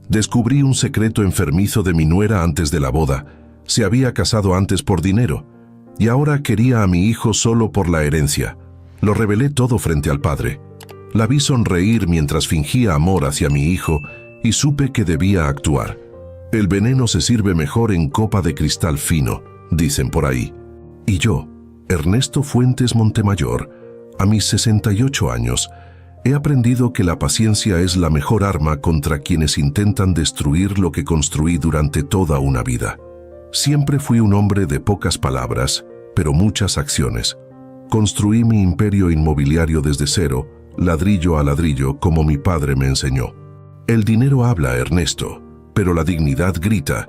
Descubrí un secreto enfermizo de mi nuera antes de la boda. Se había casado antes por dinero, y ahora quería a mi hijo solo por la herencia. Lo revelé todo frente al padre. La vi sonreír mientras fingía amor hacia mi hijo y supe que debía actuar. El veneno se sirve mejor en copa de cristal fino, dicen por ahí. Y yo, Ernesto Fuentes Montemayor, a mis 68 años, he aprendido que la paciencia es la mejor arma contra quienes intentan destruir lo que construí durante toda una vida. Siempre fui un hombre de pocas palabras, pero muchas acciones. Construí mi imperio inmobiliario desde cero, ladrillo a ladrillo, como mi padre me enseñó. El dinero habla, Ernesto, pero la dignidad grita,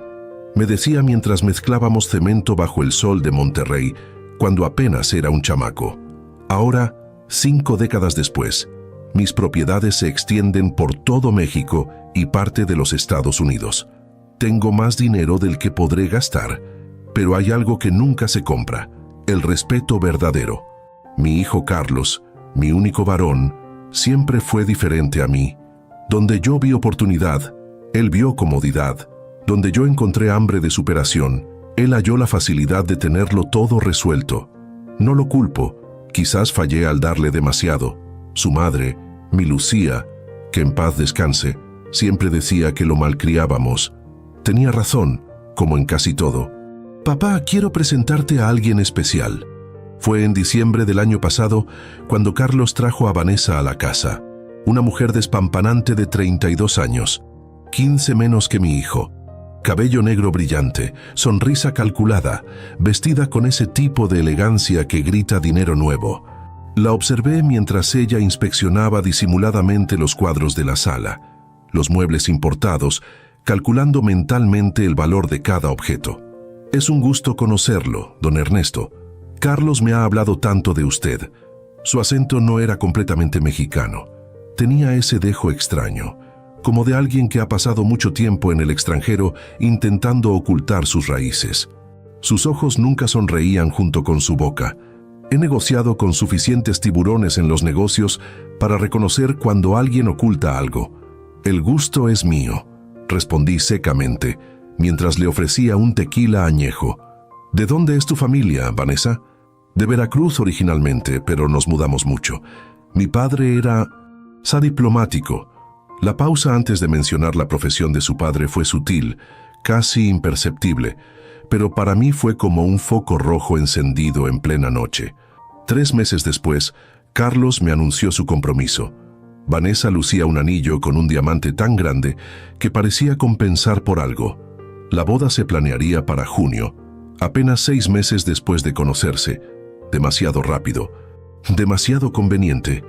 me decía mientras mezclábamos cemento bajo el sol de Monterrey, cuando apenas era un chamaco. Ahora, 5 décadas después, mis propiedades se extienden por todo México y parte de los Estados Unidos. Tengo más dinero del que podré gastar, pero hay algo que nunca se compra, el respeto verdadero. Mi hijo Carlos, mi único varón, siempre fue diferente a mí. Donde yo vi oportunidad, él vio comodidad. Donde yo encontré hambre de superación, él halló la facilidad de tenerlo todo resuelto. No lo culpo, quizás fallé al darle demasiado. Su madre, mi Lucía, que en paz descanse, siempre decía que lo malcriábamos. Tenía razón, como en casi todo. Papá, quiero presentarte a alguien especial. Fue en diciembre del año pasado cuando Carlos trajo a Vanessa a la casa. Una mujer despampanante de 32 años, 15 menos que mi hijo. Cabello negro brillante, sonrisa calculada, vestida con ese tipo de elegancia que grita dinero nuevo. La observé mientras ella inspeccionaba disimuladamente los cuadros de la sala, los muebles importados, calculando mentalmente el valor de cada objeto. Es un gusto conocerlo, don Ernesto. Carlos me ha hablado tanto de usted. Su acento no era completamente mexicano. Tenía ese dejo extraño, como de alguien que ha pasado mucho tiempo en el extranjero intentando ocultar sus raíces. Sus ojos nunca sonreían junto con su boca. He negociado con suficientes tiburones en los negocios para reconocer cuando alguien oculta algo. El gusto es mío, respondí secamente, mientras le ofrecía un tequila añejo. ¿De dónde es tu familia, Vanessa? De Veracruz originalmente, pero nos mudamos mucho. Mi padre era diplomático. La pausa antes de mencionar la profesión de su padre fue sutil, casi imperceptible, pero para mí fue como un foco rojo encendido en plena noche. 3 meses después, Carlos me anunció su compromiso. Vanessa lucía un anillo con un diamante tan grande que parecía compensar por algo. La boda se planearía para junio, apenas 6 meses después de conocerse. Demasiado rápido, demasiado conveniente.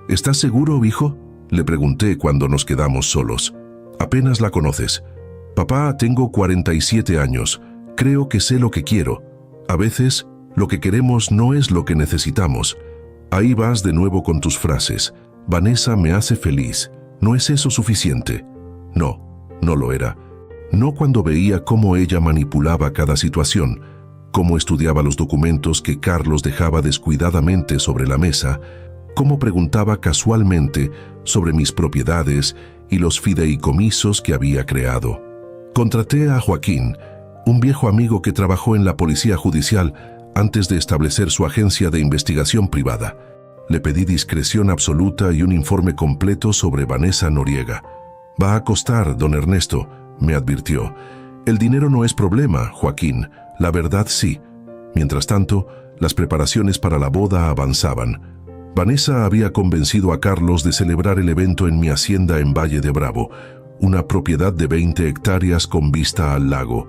¿Estás seguro, hijo?, le pregunté cuando nos quedamos solos. Apenas la conoces. Papá, tengo 47 años. Creo que sé lo que quiero. A veces, lo que queremos no es lo que necesitamos. Ahí vas de nuevo con tus frases. Vanessa me hace feliz. ¿No es eso suficiente? No, no lo era. No cuando veía cómo ella manipulaba cada situación, cómo estudiaba los documentos que Carlos dejaba descuidadamente sobre la mesa, cómo preguntaba casualmente sobre mis propiedades y los fideicomisos que había creado. Contraté a Joaquín, un viejo amigo que trabajó en la policía judicial antes de establecer su agencia de investigación privada. Le pedí discreción absoluta y un informe completo sobre Vanessa Noriega. Va a costar, don Ernesto, me advirtió. El dinero no es problema, Joaquín, la verdad sí. Mientras tanto, las preparaciones para la boda avanzaban. Vanessa había convencido a Carlos de celebrar el evento en mi hacienda en Valle de Bravo, una propiedad de 20 hectáreas con vista al lago.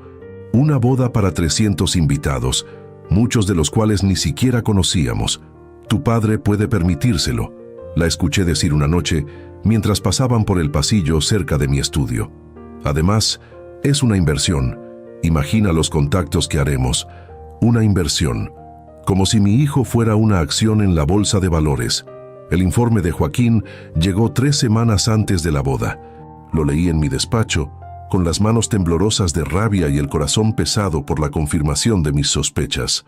Una boda para 300 invitados, muchos de los cuales ni siquiera conocíamos. Tu padre puede permitírselo, la escuché decir una noche mientras pasaban por el pasillo cerca de mi estudio. Además, es una inversión. Imagina los contactos que haremos. Una inversión. Como si mi hijo fuera una acción en la bolsa de valores. El informe de Joaquín llegó 3 semanas antes de la boda. Lo leí en mi despacho, con las manos temblorosas de rabia y el corazón pesado por la confirmación de mis sospechas.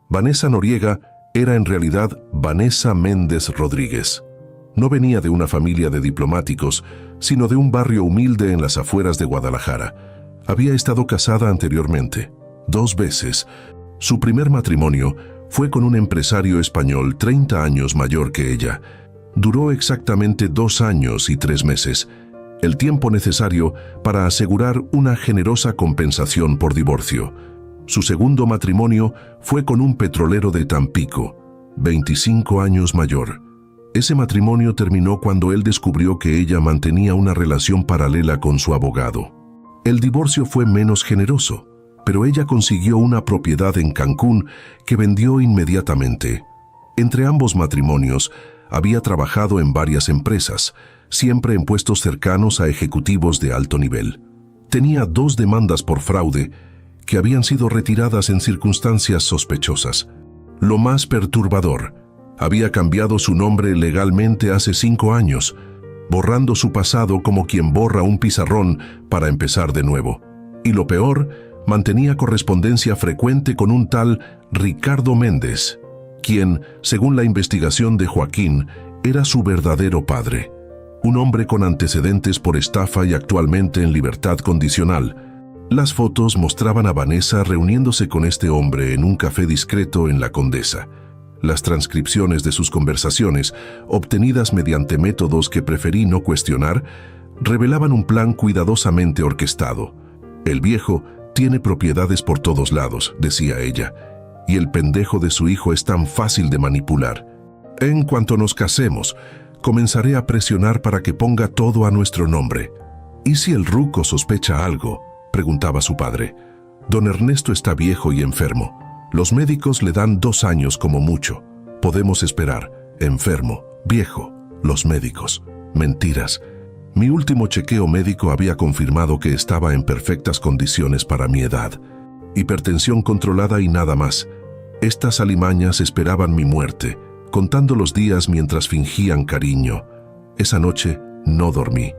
Vanessa Noriega era en realidad Vanessa Méndez Rodríguez. No venía de una familia de diplomáticos, sino de un barrio humilde en las afueras de Guadalajara. Había estado casada anteriormente, 2 veces. Su primer matrimonio fue con un empresario español 30 años mayor que ella. Duró exactamente 2 años y 3 meses, el tiempo necesario para asegurar una generosa compensación por divorcio. Su segundo matrimonio fue con un petrolero de Tampico, 25 años mayor. Ese matrimonio terminó cuando él descubrió que ella mantenía una relación paralela con su abogado. El divorcio fue menos generoso, pero ella consiguió una propiedad en Cancún que vendió inmediatamente. Entre ambos matrimonios, había trabajado en varias empresas, siempre en puestos cercanos a ejecutivos de alto nivel. Tenía 2 demandas por fraude que habían sido retiradas en circunstancias sospechosas. Lo más perturbador, había cambiado su nombre legalmente hace 5 años, borrando su pasado como quien borra un pizarrón para empezar de nuevo. Y lo peor, mantenía correspondencia frecuente con un tal Ricardo Méndez, quien, según la investigación de Joaquín, era su verdadero padre. Un hombre con antecedentes por estafa y actualmente en libertad condicional. Las fotos mostraban a Vanessa reuniéndose con este hombre en un café discreto en la Condesa. Las transcripciones de sus conversaciones, obtenidas mediante métodos que preferí no cuestionar, revelaban un plan cuidadosamente orquestado. El viejo tiene propiedades por todos lados, decía ella, y el pendejo de su hijo es tan fácil de manipular. En cuanto nos casemos, comenzaré a presionar para que ponga todo a nuestro nombre. ¿Y si el ruco sospecha algo?, preguntaba su padre. Don Ernesto está viejo y enfermo. Los médicos le dan 2 años como mucho. Podemos esperar. Enfermo, viejo, los médicos. Mentiras. Mi último chequeo médico había confirmado que estaba en perfectas condiciones para mi edad. Hipertensión controlada y nada más. Estas alimañas esperaban mi muerte, contando los días mientras fingían cariño. Esa noche no dormí.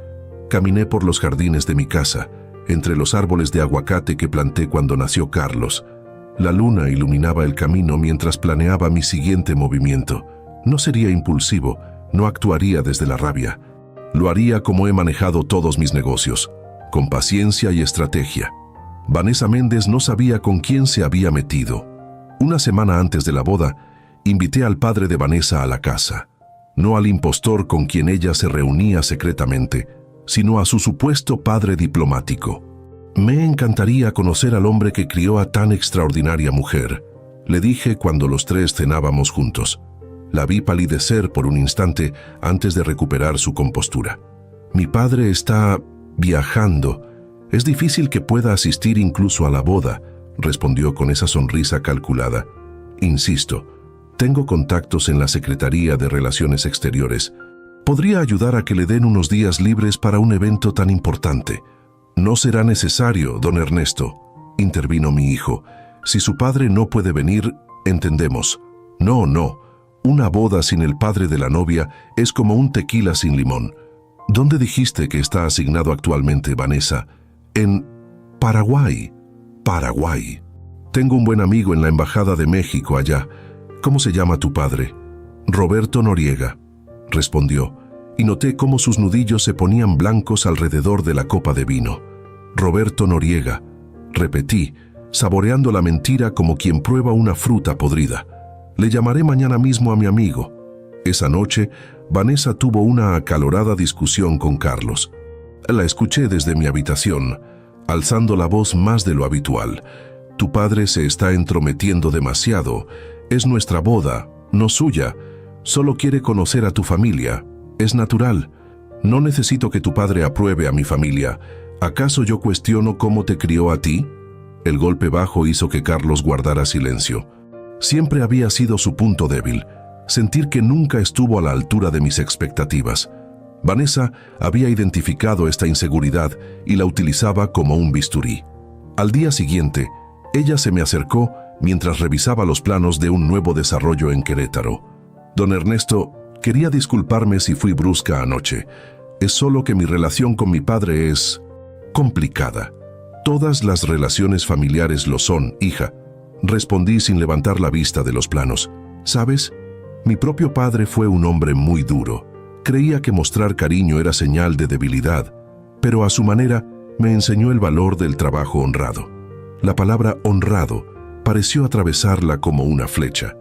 Caminé por los jardines de mi casa, entre los árboles de aguacate que planté cuando nació Carlos. La luna iluminaba el camino mientras planeaba mi siguiente movimiento. No sería impulsivo, no actuaría desde la rabia. Lo haría como he manejado todos mis negocios, con paciencia y estrategia. Vanessa Méndez no sabía con quién se había metido. Una semana antes de la boda, invité al padre de Vanessa a la casa. No al impostor con quien ella se reunía secretamente, sino a su supuesto padre diplomático. Me encantaría conocer al hombre que crió a tan extraordinaria mujer, le dije cuando los 3 cenábamos juntos. La vi palidecer por un instante antes de recuperar su compostura. Mi padre está viajando. Es difícil que pueda asistir incluso a la boda, respondió con esa sonrisa calculada. Insisto, tengo contactos en la Secretaría de Relaciones Exteriores. Podría ayudar a que le den unos días libres para un evento tan importante. No será necesario, don Ernesto, intervino mi hijo. Si su padre no puede venir, entendemos. No. Una boda sin el padre de la novia es como un tequila sin limón. ¿Dónde dijiste que está asignado actualmente, Vanessa? En Paraguay. Paraguay. Tengo un buen amigo en la Embajada de México allá. ¿Cómo se llama tu padre? Roberto Noriega, respondió, y noté cómo sus nudillos se ponían blancos alrededor de la copa de vino. Roberto Noriega, repetí, saboreando la mentira como quien prueba una fruta podrida. Le llamaré mañana mismo a mi amigo. Esa noche, Vanessa tuvo una acalorada discusión con Carlos. La escuché desde mi habitación, alzando la voz más de lo habitual. Tu padre se está entrometiendo demasiado. Es nuestra boda, no suya. Solo quiere conocer a tu familia. Es natural. No necesito que tu padre apruebe a mi familia. ¿Acaso yo cuestiono cómo te crió a ti? El golpe bajo hizo que Carlos guardara silencio. Siempre había sido su punto débil, sentir que nunca estuvo a la altura de mis expectativas. Vanessa había identificado esta inseguridad y la utilizaba como un bisturí. Al día siguiente, ella se me acercó mientras revisaba los planos de un nuevo desarrollo en Querétaro. Don Ernesto, quería disculparme si fui brusca anoche. Es solo que mi relación con mi padre es complicada. Todas las relaciones familiares lo son, hija. Respondí sin levantar la vista de los planos. ¿Sabes? Mi propio padre fue un hombre muy duro. Creía que mostrar cariño era señal de debilidad, pero a su manera me enseñó el valor del trabajo honrado. La palabra honrado pareció atravesarla como una flecha.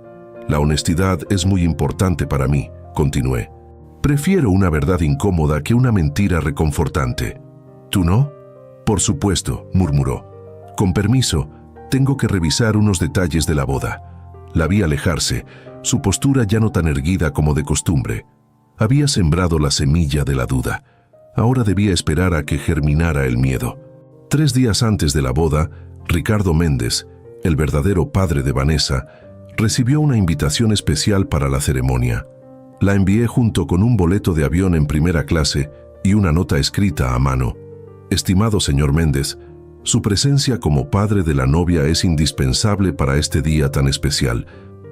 La honestidad es muy importante para mí, continué. Prefiero una verdad incómoda que una mentira reconfortante. ¿Tú no? Por supuesto, murmuró. Con permiso, tengo que revisar unos detalles de la boda. La vi alejarse, su postura ya no tan erguida como de costumbre. Había sembrado la semilla de la duda. Ahora debía esperar a que germinara el miedo. 3 días antes de la boda, Ricardo Méndez, el verdadero padre de Vanessa, recibió una invitación especial para la ceremonia. La envié junto con un boleto de avión en primera clase y una nota escrita a mano. Estimado señor Méndez, su presencia como padre de la novia es indispensable para este día tan especial.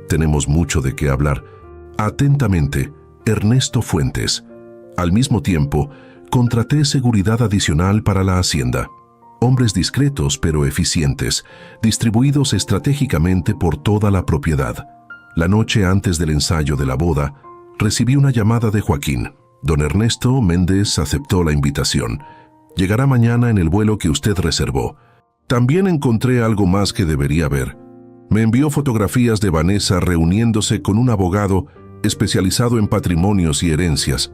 Tenemos mucho de qué hablar. Atentamente, Ernesto Fuentes. Al mismo tiempo, contraté seguridad adicional para la hacienda. Hombres discretos pero eficientes, distribuidos estratégicamente por toda la propiedad. La noche antes del ensayo de la boda, recibí una llamada de Joaquín. Don Ernesto Méndez aceptó la invitación. Llegará mañana en el vuelo que usted reservó. También encontré algo más que debería ver. Me envió fotografías de Vanessa reuniéndose con un abogado especializado en patrimonios y herencias.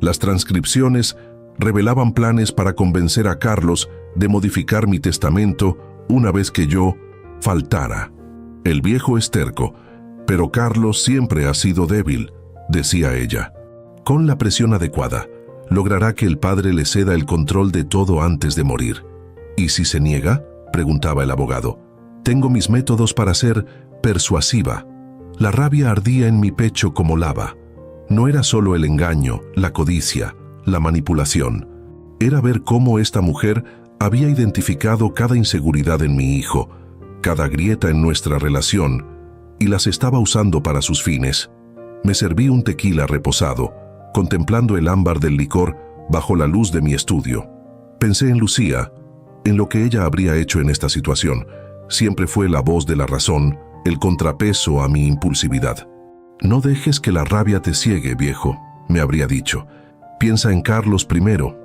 Las transcripciones revelaban planes para convencer a Carlos de modificar mi testamento una vez que yo faltara. El viejo es terco, pero Carlos siempre ha sido débil, decía ella. Con la presión adecuada, logrará que el padre le ceda el control de todo antes de morir. ¿Y si se niega?, preguntaba el abogado. Tengo mis métodos para ser persuasiva. La rabia ardía en mi pecho como lava. No era solo el engaño, la codicia, la manipulación. Era ver cómo esta mujer había identificado cada inseguridad en mi hijo, cada grieta en nuestra relación, y las estaba usando para sus fines. Me serví un tequila reposado, contemplando el ámbar del licor bajo la luz de mi estudio. Pensé en Lucía, en lo que ella habría hecho en esta situación. Siempre fue la voz de la razón, el contrapeso a mi impulsividad. No dejes que la rabia te ciegue, viejo, me habría dicho. Piensa en Carlos primero.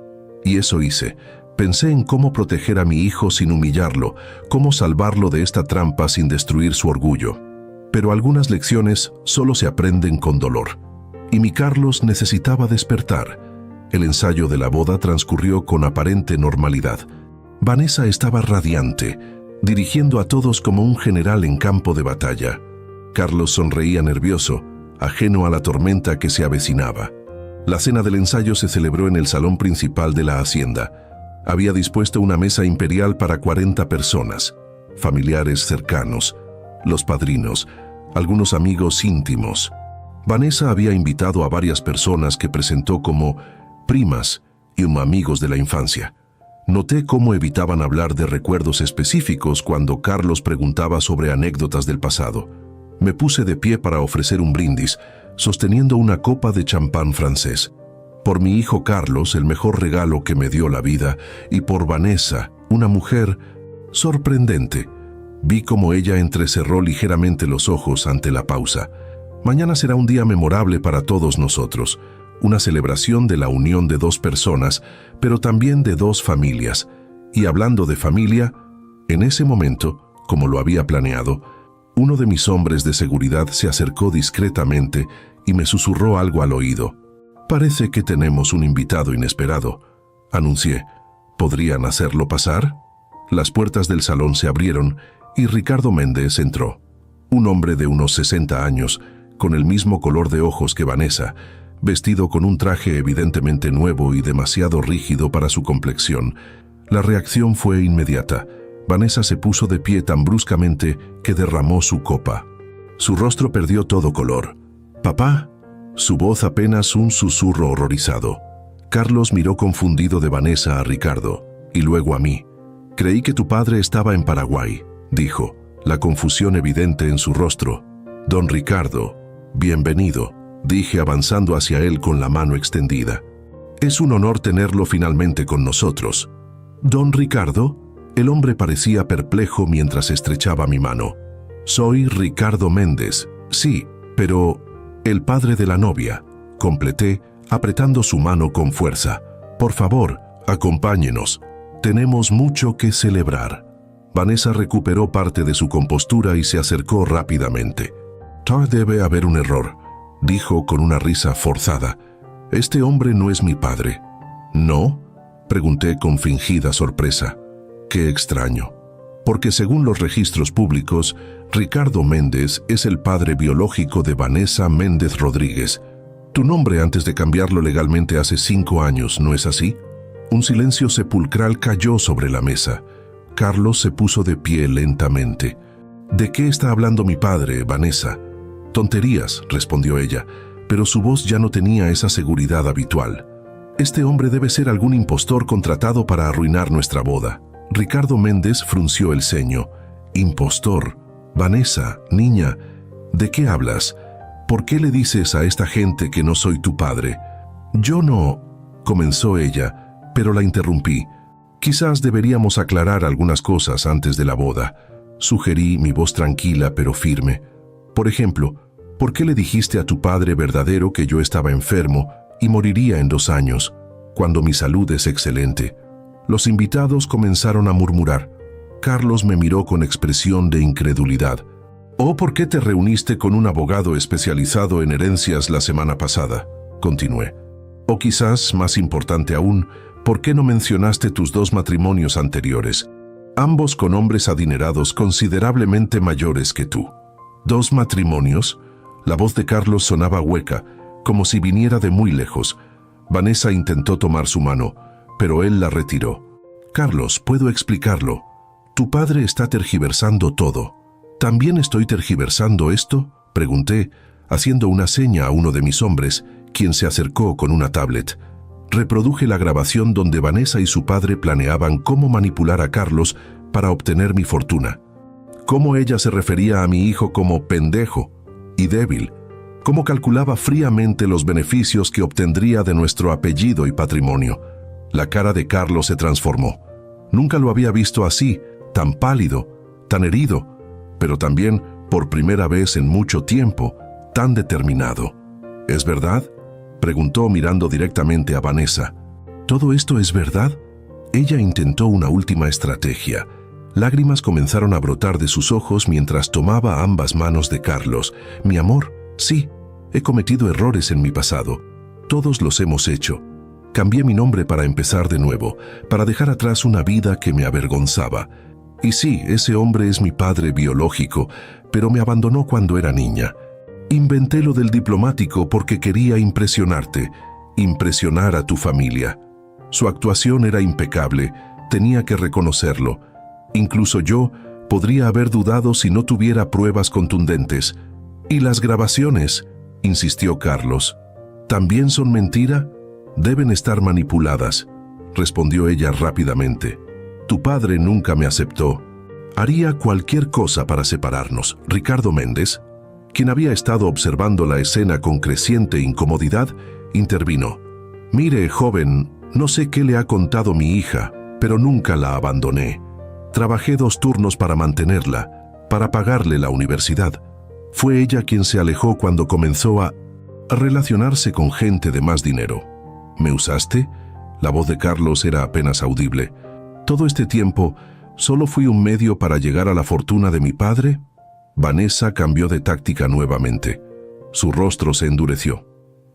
Y eso hice. Pensé en cómo proteger a mi hijo sin humillarlo, cómo salvarlo de esta trampa sin destruir su orgullo. Pero algunas lecciones solo se aprenden con dolor. Y mi Carlos necesitaba despertar. El ensayo de la boda transcurrió con aparente normalidad. Vanessa estaba radiante, dirigiendo a todos como un general en campo de batalla. Carlos sonreía nervioso, ajeno a la tormenta que se avecinaba. La cena del ensayo se celebró en el salón principal de la hacienda. Había dispuesto una mesa imperial para 40 personas, familiares cercanos, los padrinos, algunos amigos íntimos. Vanessa había invitado a varias personas que presentó como primas y amigos de la infancia. Noté cómo evitaban hablar de recuerdos específicos cuando Carlos preguntaba sobre anécdotas del pasado. Me puse de pie para ofrecer un brindis, sosteniendo una copa de champán francés. Por mi hijo Carlos, el mejor regalo que me dio la vida, y por Vanessa, una mujer sorprendente. Vi cómo ella entrecerró ligeramente los ojos ante la pausa. Mañana será un día memorable para todos nosotros, una celebración de la unión de 2 personas, pero también de 2 familias. Y hablando de familia, en ese momento, como lo había planeado, uno de mis hombres de seguridad se acercó discretamente y me susurró algo al oído. «Parece que tenemos un invitado inesperado», anuncié. ¿Podrían hacerlo pasar? Las puertas del salón se abrieron y Ricardo Méndez entró. Un hombre de unos 60 años, con el mismo color de ojos que Vanessa, vestido con un traje evidentemente nuevo y demasiado rígido para su complexión. La reacción fue inmediata. Vanessa se puso de pie tan bruscamente que derramó su copa. Su rostro perdió todo color. «¿Papá?» Su voz apenas un susurro horrorizado. Carlos miró confundido de Vanessa a Ricardo, y luego a mí. «Creí que tu padre estaba en Paraguay», dijo, la confusión evidente en su rostro. «Don Ricardo, bienvenido», dije avanzando hacia él con la mano extendida. «Es un honor tenerlo finalmente con nosotros». «¿Don Ricardo?» El hombre parecía perplejo mientras estrechaba mi mano. «Soy Ricardo Méndez, sí, pero el padre de la novia», completé, apretando su mano con fuerza. «Por favor, acompáñenos. Tenemos mucho que celebrar». Vanessa recuperó parte de su compostura y se acercó rápidamente. «Debe haber un error», dijo con una risa forzada. «Este hombre no es mi padre». «¿No?», pregunté con fingida sorpresa. «Qué extraño. Porque según los registros públicos, Ricardo Méndez es el padre biológico de Vanessa Méndez Rodríguez. Tu nombre antes de cambiarlo legalmente hace 5 años, ¿no es así?». Un silencio sepulcral cayó sobre la mesa. Carlos se puso de pie lentamente. «¿De qué está hablando mi padre, Vanessa?». «Tonterías», respondió ella, pero su voz ya no tenía esa seguridad habitual. «Este hombre debe ser algún impostor contratado para arruinar nuestra boda». Ricardo Méndez frunció el ceño. «Impostor. Vanessa, niña, ¿de qué hablas? ¿Por qué le dices a esta gente que no soy tu padre?». «Yo no», comenzó ella, pero la interrumpí. «Quizás deberíamos aclarar algunas cosas antes de la boda», sugerí, mi voz tranquila pero firme. «Por ejemplo, ¿por qué le dijiste a tu padre verdadero que yo estaba enfermo y moriría en 2 años, cuando mi salud es excelente?». Los invitados comenzaron a murmurar. Carlos me miró con expresión de incredulidad. «¿O por qué te reuniste con un abogado especializado en herencias la semana pasada?», continué. «O quizás, más importante aún, ¿por qué no mencionaste tus 2 matrimonios anteriores, ambos con hombres adinerados considerablemente mayores que tú?». «¿2 matrimonios?». La voz de Carlos sonaba hueca, como si viniera de muy lejos. Vanessa intentó tomar su mano, pero él la retiró. «Carlos, puedo explicarlo. Tu padre está tergiversando todo». «¿También estoy tergiversando esto?», pregunté, haciendo una seña a uno de mis hombres, quien se acercó con una tablet. Reproduje la grabación donde Vanessa y su padre planeaban cómo manipular a Carlos para obtener mi fortuna. Cómo ella se refería a mi hijo como pendejo y débil. Cómo calculaba fríamente los beneficios que obtendría de nuestro apellido y patrimonio. La cara de Carlos se transformó. Nunca lo había visto así, tan pálido, tan herido, pero también, por primera vez en mucho tiempo, tan determinado. «¿Es verdad?», preguntó mirando directamente a Vanessa. «¿Todo esto es verdad?». Ella intentó una última estrategia. Lágrimas comenzaron a brotar de sus ojos mientras tomaba ambas manos de Carlos. «Mi amor, sí, he cometido errores en mi pasado. Todos los hemos hecho. Cambié mi nombre para empezar de nuevo, para dejar atrás una vida que me avergonzaba. Y sí, ese hombre es mi padre biológico, pero me abandonó cuando era niña. Inventé lo del diplomático porque quería impresionarte, impresionar a tu familia. Su actuación era impecable, tenía que reconocerlo. Incluso yo podría haber dudado si no tuviera pruebas contundentes. ¿Y las grabaciones?», insistió Carlos. «¿También son mentira?». «Deben estar manipuladas», respondió ella rápidamente. «Tu padre nunca me aceptó. Haría cualquier cosa para separarnos». Ricardo Méndez, quien había estado observando la escena con creciente incomodidad, intervino. «Mire, joven, no sé qué le ha contado mi hija, pero nunca la abandoné. Trabajé 2 turnos para mantenerla, para pagarle la universidad. Fue ella quien se alejó cuando comenzó a relacionarse con gente de más dinero». «¿Me usaste?». La voz de Carlos era apenas audible. «Todo este tiempo, ¿solo fui un medio para llegar a la fortuna de mi padre?». Vanessa cambió de táctica nuevamente. Su rostro se endureció.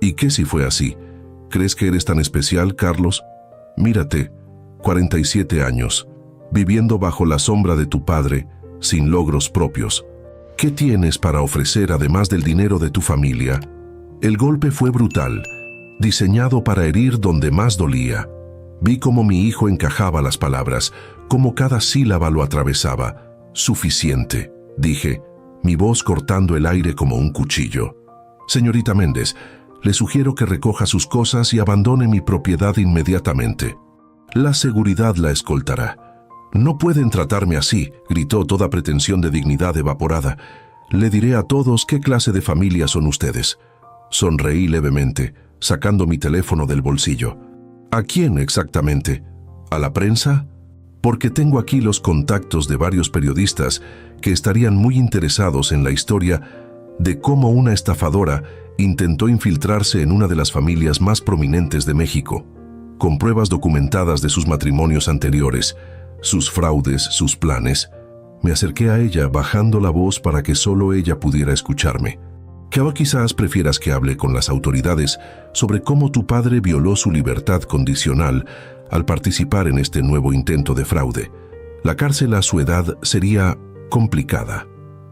«¿Y qué si fue así? ¿Crees que eres tan especial, Carlos? Mírate, 47 años, viviendo bajo la sombra de tu padre, sin logros propios. ¿Qué tienes para ofrecer además del dinero de tu familia?». El golpe fue brutal, diseñado para herir donde más dolía. Vi cómo mi hijo encajaba las palabras, cómo cada sílaba lo atravesaba. «Suficiente», dije, mi voz cortando el aire como un cuchillo. «Señorita Méndez, le sugiero que recoja sus cosas y abandone mi propiedad inmediatamente. La seguridad la escoltará». «No pueden tratarme así», gritó toda pretensión de dignidad evaporada. «Le diré a todos qué clase de familia son ustedes». Sonreí levemente, sacando mi teléfono del bolsillo. «¿A quién exactamente? ¿A la prensa?». Porque tengo aquí los contactos de varios periodistas que estarían muy interesados en la historia de cómo una estafadora Intentó infiltrarse en una de las familias más prominentes de México, con pruebas documentadas de sus matrimonios anteriores, sus fraudes, sus planes. Me acerqué a ella bajando la voz para que solo ella pudiera escucharme. Que ahora quizás prefieras que hable con las autoridades sobre cómo tu padre violó su libertad condicional al participar en este nuevo intento de fraude. La cárcel a su edad sería complicada.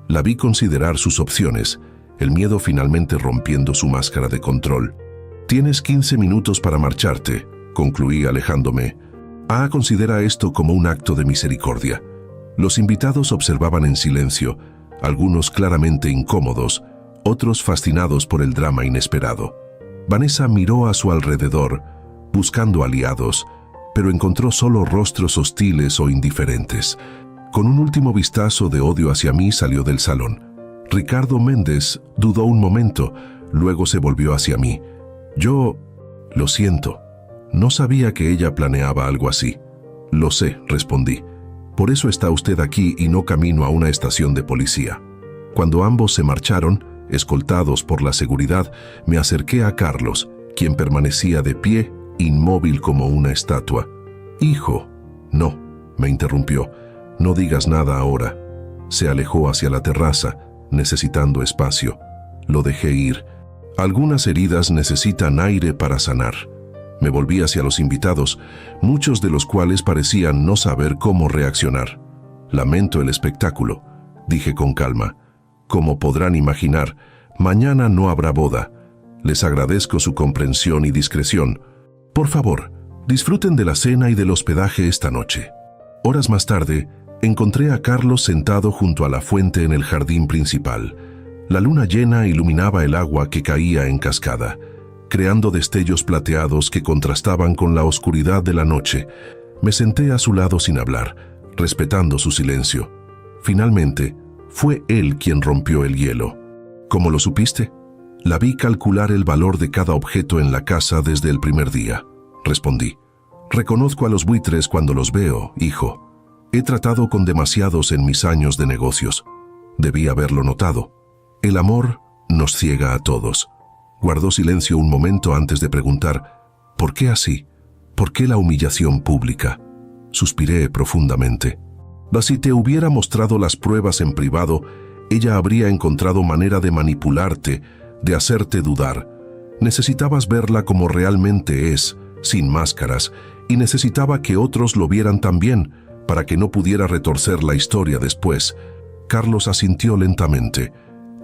La vi considerar sus opciones, el miedo finalmente rompiendo su máscara de control. Tienes 15 minutos para marcharte, concluí alejándome. Considera esto como un acto de misericordia. Los invitados observaban en silencio, algunos claramente incómodos, otros fascinados por el drama inesperado. Vanessa miró a su alrededor, buscando aliados, pero encontró solo rostros hostiles o indiferentes. Con un último vistazo de odio hacia mí salió del salón. Ricardo Méndez dudó un momento, luego se volvió hacia mí. Yo, lo siento, no sabía que ella planeaba algo así. Lo sé, respondí. Por eso está usted aquí y no camino a una estación de policía. Cuando ambos se marcharon, escoltados por la seguridad, me acerqué a Carlos, quien permanecía de pie, inmóvil como una estatua. «Hijo». «No», me interrumpió, «no digas nada ahora». Se alejó hacia la terraza, necesitando espacio. Lo dejé ir. Algunas heridas necesitan aire para sanar. Me volví hacia los invitados, muchos de los cuales parecían no saber cómo reaccionar. «Lamento el espectáculo», dije con calma. «Como podrán imaginar, mañana no habrá boda. Les agradezco su comprensión y discreción. Por favor, disfruten de la cena y del hospedaje esta noche». Horas más tarde, encontré a Carlos sentado junto a la fuente en el jardín principal. La luna llena iluminaba el agua que caía en cascada, creando destellos plateados que contrastaban con la oscuridad de la noche. Me senté a su lado sin hablar, respetando su silencio. Finalmente, fue él quien rompió el hielo. ¿Cómo lo supiste? La vi calcular el valor de cada objeto en la casa desde el primer día, respondí. Reconozco a los buitres cuando los veo, hijo. He tratado con demasiados en mis años de negocios. Debí haberlo notado. El amor nos ciega a todos. Guardó silencio un momento antes de preguntar, ¿por qué así? ¿Por qué la humillación pública? Suspiré profundamente. Si te hubiera mostrado las pruebas en privado, ella habría encontrado manera de manipularte, de hacerte dudar. Necesitabas verla como realmente es, sin máscaras, y necesitaba que otros lo vieran también, para que no pudiera retorcer la historia después. Carlos asintió lentamente.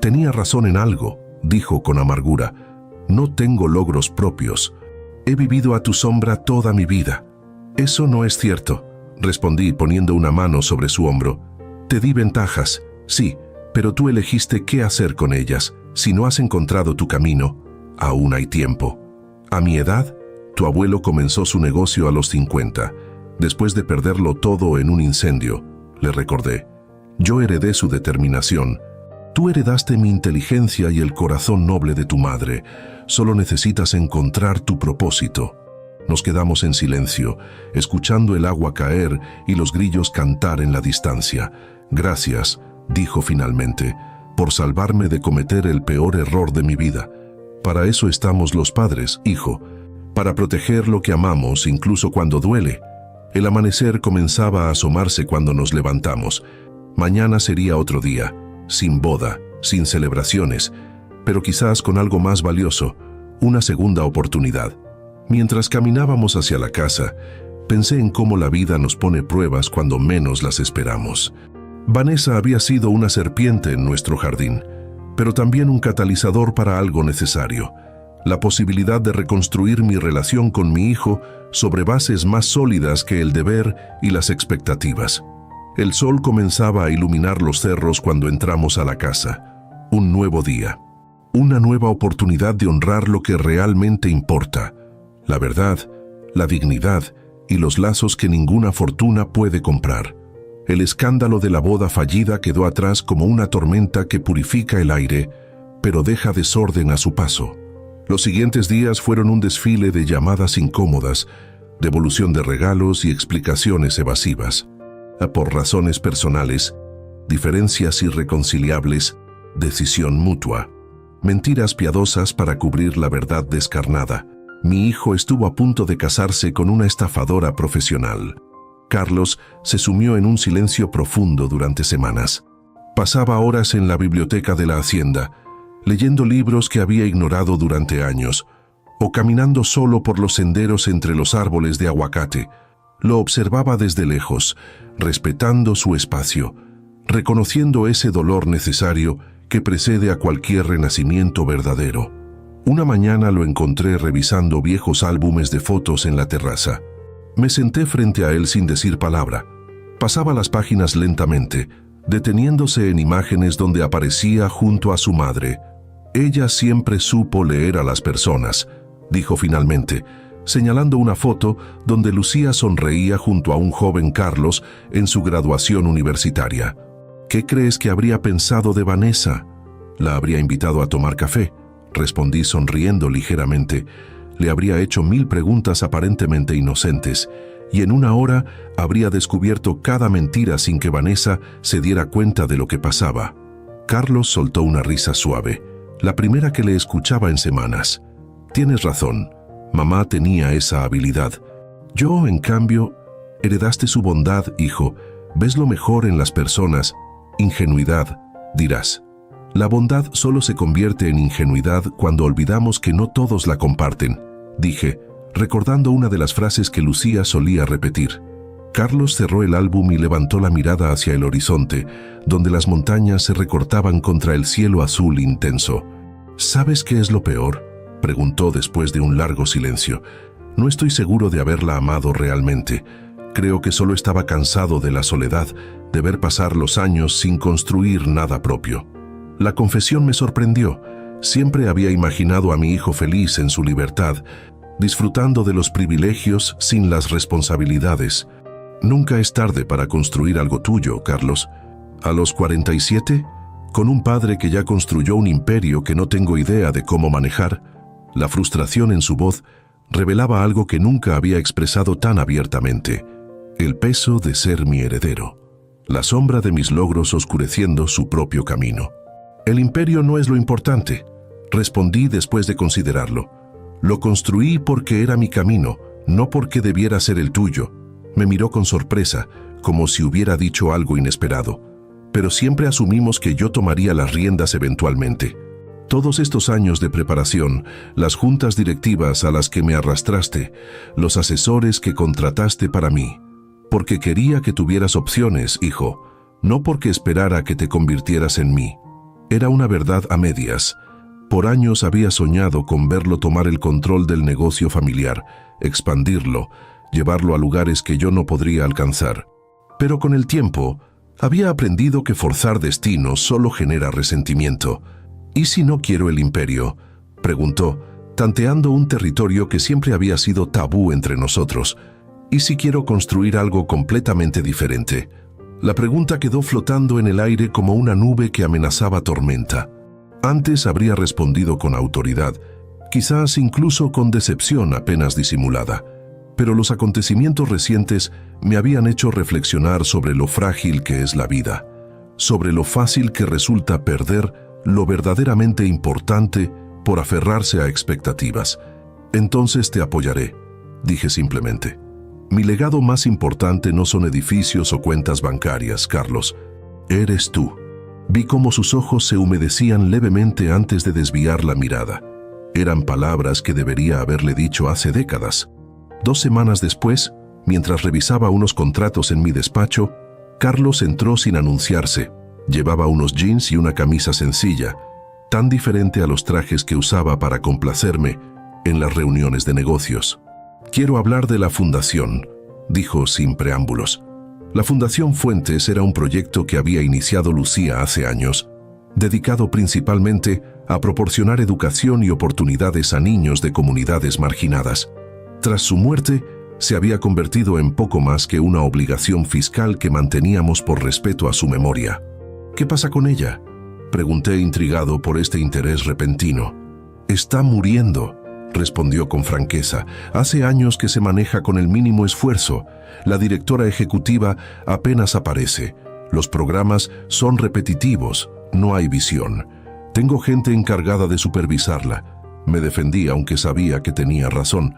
Tenía razón en algo, dijo con amargura. No tengo logros propios. He vivido a tu sombra toda mi vida. Eso no es cierto, respondí poniendo una mano sobre su hombro. Te di ventajas, sí, pero tú elegiste qué hacer con ellas. Si no has encontrado tu camino, aún hay tiempo. A mi edad, tu abuelo comenzó su negocio a los 50, después de perderlo todo en un incendio, le recordé. Yo heredé su determinación. Tú heredaste mi inteligencia y el corazón noble de tu madre. Solo necesitas encontrar tu propósito. Nos quedamos en silencio, escuchando el agua caer y los grillos cantar en la distancia. Gracias, dijo finalmente, por salvarme de cometer el peor error de mi vida. Para eso estamos los padres, hijo, para proteger lo que amamos incluso cuando duele. El amanecer comenzaba a asomarse cuando nos levantamos. Mañana sería otro día, sin boda, sin celebraciones, pero quizás con algo más valioso, una segunda oportunidad. Mientras caminábamos hacia la casa, pensé en cómo la vida nos pone pruebas cuando menos las esperamos. Vanessa había sido una serpiente en nuestro jardín, pero también un catalizador para algo necesario, la posibilidad de reconstruir mi relación con mi hijo sobre bases más sólidas que el deber y las expectativas. El sol comenzaba a iluminar los cerros cuando entramos a la casa. Un nuevo día, una nueva oportunidad de honrar lo que realmente importa, la verdad, la dignidad y los lazos que ninguna fortuna puede comprar. El escándalo de la boda fallida quedó atrás como una tormenta que purifica el aire, pero deja desorden a su paso. Los siguientes días fueron un desfile de llamadas incómodas, devolución de regalos y explicaciones evasivas. Por razones personales, diferencias irreconciliables, decisión mutua. Mentiras piadosas para cubrir la verdad descarnada. Mi hijo estuvo a punto de casarse con una estafadora profesional. Carlos se sumió en un silencio profundo durante semanas. Pasaba horas en la biblioteca de la hacienda, leyendo libros que había ignorado durante años, o caminando solo por los senderos entre los árboles de aguacate. Lo observaba desde lejos, respetando su espacio, reconociendo ese dolor necesario que precede a cualquier renacimiento verdadero. Una mañana lo encontré revisando viejos álbumes de fotos en la terraza. Me senté frente a él sin decir palabra. Pasaba las páginas lentamente, deteniéndose en imágenes donde aparecía junto a su madre. Ella siempre supo leer a las personas, dijo finalmente, señalando una foto donde Lucía sonreía junto a un joven Carlos en su graduación universitaria. ¿Qué crees que habría pensado de Vanessa? La habría invitado a tomar café, respondí sonriendo ligeramente. Le habría hecho 1000 preguntas aparentemente inocentes, y en una hora habría descubierto cada mentira sin que Vanessa se diera cuenta de lo que pasaba. Carlos soltó una risa suave, la primera que le escuchaba en semanas. Tienes razón, mamá tenía esa habilidad. Yo, en cambio, heredaste su bondad, hijo. Ves lo mejor en las personas. Ingenuidad, dirás. La bondad solo se convierte en ingenuidad cuando olvidamos que no todos la comparten, dije, recordando una de las frases que Lucía solía repetir. Carlos cerró el álbum y levantó la mirada hacia el horizonte, donde las montañas se recortaban contra el cielo azul intenso. ¿Sabes qué es lo peor?, preguntó después de un largo silencio. No estoy seguro de haberla amado realmente. Creo que solo estaba cansado de la soledad, de ver pasar los años sin construir nada propio. La confesión me sorprendió. Siempre había imaginado a mi hijo feliz en su libertad, disfrutando de los privilegios sin las responsabilidades. Nunca es tarde para construir algo tuyo, Carlos. A los 47, con un padre que ya construyó un imperio que no tengo idea de cómo manejar, la frustración en su voz revelaba algo que nunca había expresado tan abiertamente: el peso de ser mi heredero, la sombra de mis logros oscureciendo su propio camino. El imperio no es lo importante, respondí después de considerarlo. Lo construí porque era mi camino, no porque debiera ser el tuyo. Me miró con sorpresa, como si hubiera dicho algo inesperado. Pero siempre asumimos que yo tomaría las riendas eventualmente. Todos estos años de preparación, las juntas directivas a las que me arrastraste, los asesores que contrataste para mí, porque quería que tuvieras opciones, hijo, no porque esperara que te convirtieras en mí. Era una verdad a medias. Por años había soñado con verlo tomar el control del negocio familiar, expandirlo, llevarlo a lugares que yo no podría alcanzar. Pero con el tiempo, había aprendido que forzar destinos solo genera resentimiento. ¿Y si no quiero el imperio?, preguntó, tanteando un territorio que siempre había sido tabú entre nosotros. ¿Y si quiero construir algo completamente diferente? La pregunta quedó flotando en el aire como una nube que amenazaba tormenta. Antes habría respondido con autoridad, quizás incluso con decepción apenas disimulada. Pero los acontecimientos recientes me habían hecho reflexionar sobre lo frágil que es la vida, sobre lo fácil que resulta perder lo verdaderamente importante por aferrarse a expectativas. Entonces te apoyaré, dije simplemente. Mi legado más importante no son edificios o cuentas bancarias, Carlos. Eres tú. Vi cómo sus ojos se humedecían levemente antes de desviar la mirada. Eran palabras que debería haberle dicho hace décadas. 2 semanas después, mientras revisaba unos contratos en mi despacho, Carlos entró sin anunciarse. Llevaba unos jeans y una camisa sencilla, tan diferente a los trajes que usaba para complacerme en las reuniones de negocios. Quiero hablar de la fundación, dijo sin preámbulos. La Fundación Fuentes era un proyecto que había iniciado Lucía hace años, dedicado principalmente a proporcionar educación y oportunidades a niños de comunidades marginadas. Tras su muerte, se había convertido en poco más que una obligación fiscal que manteníamos por respeto a su memoria. ¿Qué pasa con ella?, pregunté intrigado por este interés repentino. Está muriendo, respondió con franqueza. Hace años que se maneja con el mínimo esfuerzo. La directora ejecutiva apenas aparece. Los programas son repetitivos, no hay visión. Tengo gente encargada de supervisarla. Me defendí aunque sabía que tenía razón.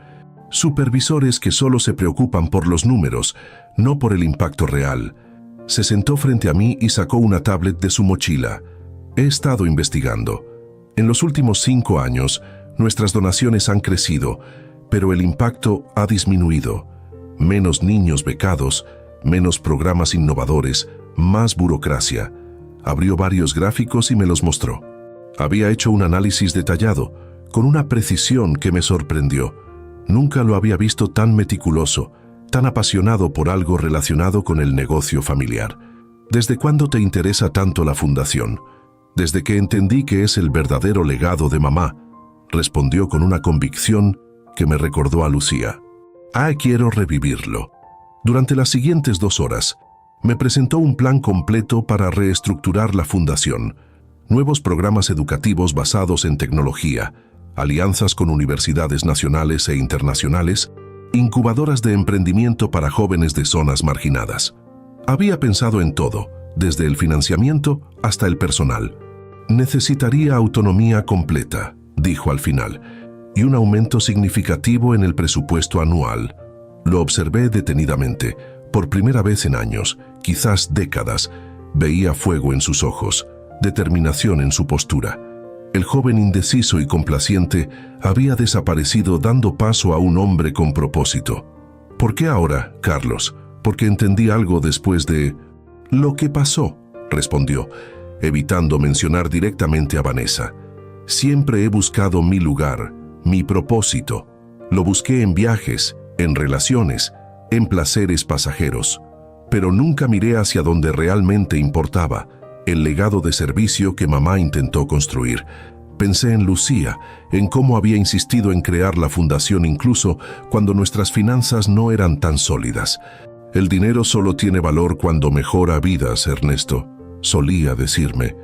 Supervisores que solo se preocupan por los números, no por el impacto real. Se sentó frente a mí y sacó una tablet de su mochila. He estado investigando. En los últimos 5 años, nuestras donaciones han crecido, pero el impacto ha disminuido. Menos niños becados, menos programas innovadores, más burocracia. Abrió varios gráficos y me los mostró. Había hecho un análisis detallado, con una precisión que me sorprendió. Nunca lo había visto tan meticuloso, tan apasionado por algo relacionado con el negocio familiar. ¿Desde cuándo te interesa tanto la fundación? Desde que entendí que es el verdadero legado de mamá, respondió con una convicción que me recordó a Lucía. Quiero revivirlo. Durante las siguientes 2 horas, me presentó un plan completo para reestructurar la fundación, nuevos programas educativos basados en tecnología, alianzas con universidades nacionales e internacionales, incubadoras de emprendimiento para jóvenes de zonas marginadas. Había pensado en todo, desde el financiamiento hasta el personal. Necesitaría autonomía completa, dijo al final, y un aumento significativo en el presupuesto anual. Lo observé detenidamente. Por primera vez en años, quizás décadas, veía fuego en sus ojos, determinación en su postura. El joven indeciso y complaciente había desaparecido dando paso a un hombre con propósito. ¿Por qué ahora, Carlos? Porque entendí algo después de... Lo que pasó, respondió, evitando mencionar directamente a Vanessa. Siempre he buscado mi lugar, mi propósito. Lo busqué en viajes, en relaciones, en placeres pasajeros. Pero nunca miré hacia donde realmente importaba, el legado de servicio que mamá intentó construir. Pensé en Lucía, en cómo había insistido en crear la fundación incluso cuando nuestras finanzas no eran tan sólidas. El dinero solo tiene valor cuando mejora vidas, Ernesto, solía decirme.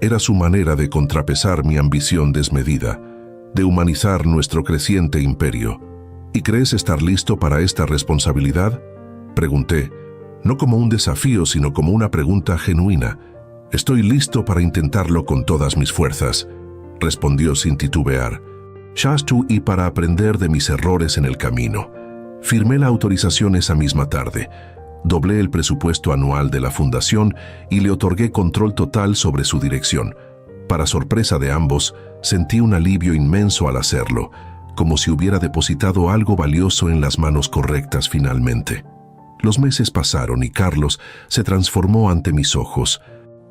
Era su manera de contrapesar mi ambición desmedida, de humanizar nuestro creciente imperio. ¿Y crees estar listo para esta responsabilidad? Pregunté, no como un desafío, sino como una pregunta genuina. Estoy listo para intentarlo con todas mis fuerzas, respondió sin titubear. Y para aprender de mis errores en el camino. Firmé la autorización esa misma tarde. Doblé el presupuesto anual de la fundación y le otorgué control total sobre su dirección. Para sorpresa de ambos, sentí un alivio inmenso al hacerlo, como si hubiera depositado algo valioso en las manos correctas finalmente. Los meses pasaron y Carlos se transformó ante mis ojos.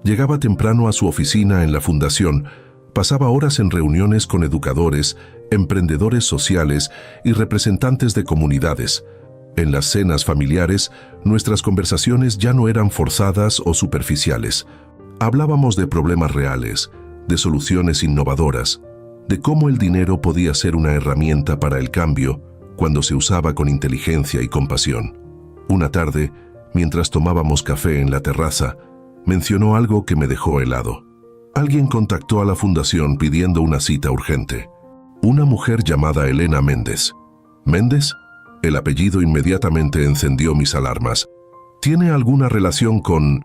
Llegaba temprano a su oficina en la fundación, pasaba horas en reuniones con educadores, emprendedores sociales y representantes de comunidades. En las cenas familiares, nuestras conversaciones ya no eran forzadas o superficiales. Hablábamos de problemas reales, de soluciones innovadoras, de cómo el dinero podía ser una herramienta para el cambio cuando se usaba con inteligencia y compasión. Una tarde, mientras tomábamos café en la terraza, mencionó algo que me dejó helado. Alguien contactó a la fundación pidiendo una cita urgente. Una mujer llamada Elena Méndez. ¿Méndez? El apellido inmediatamente encendió mis alarmas. ¿Tiene alguna relación con...?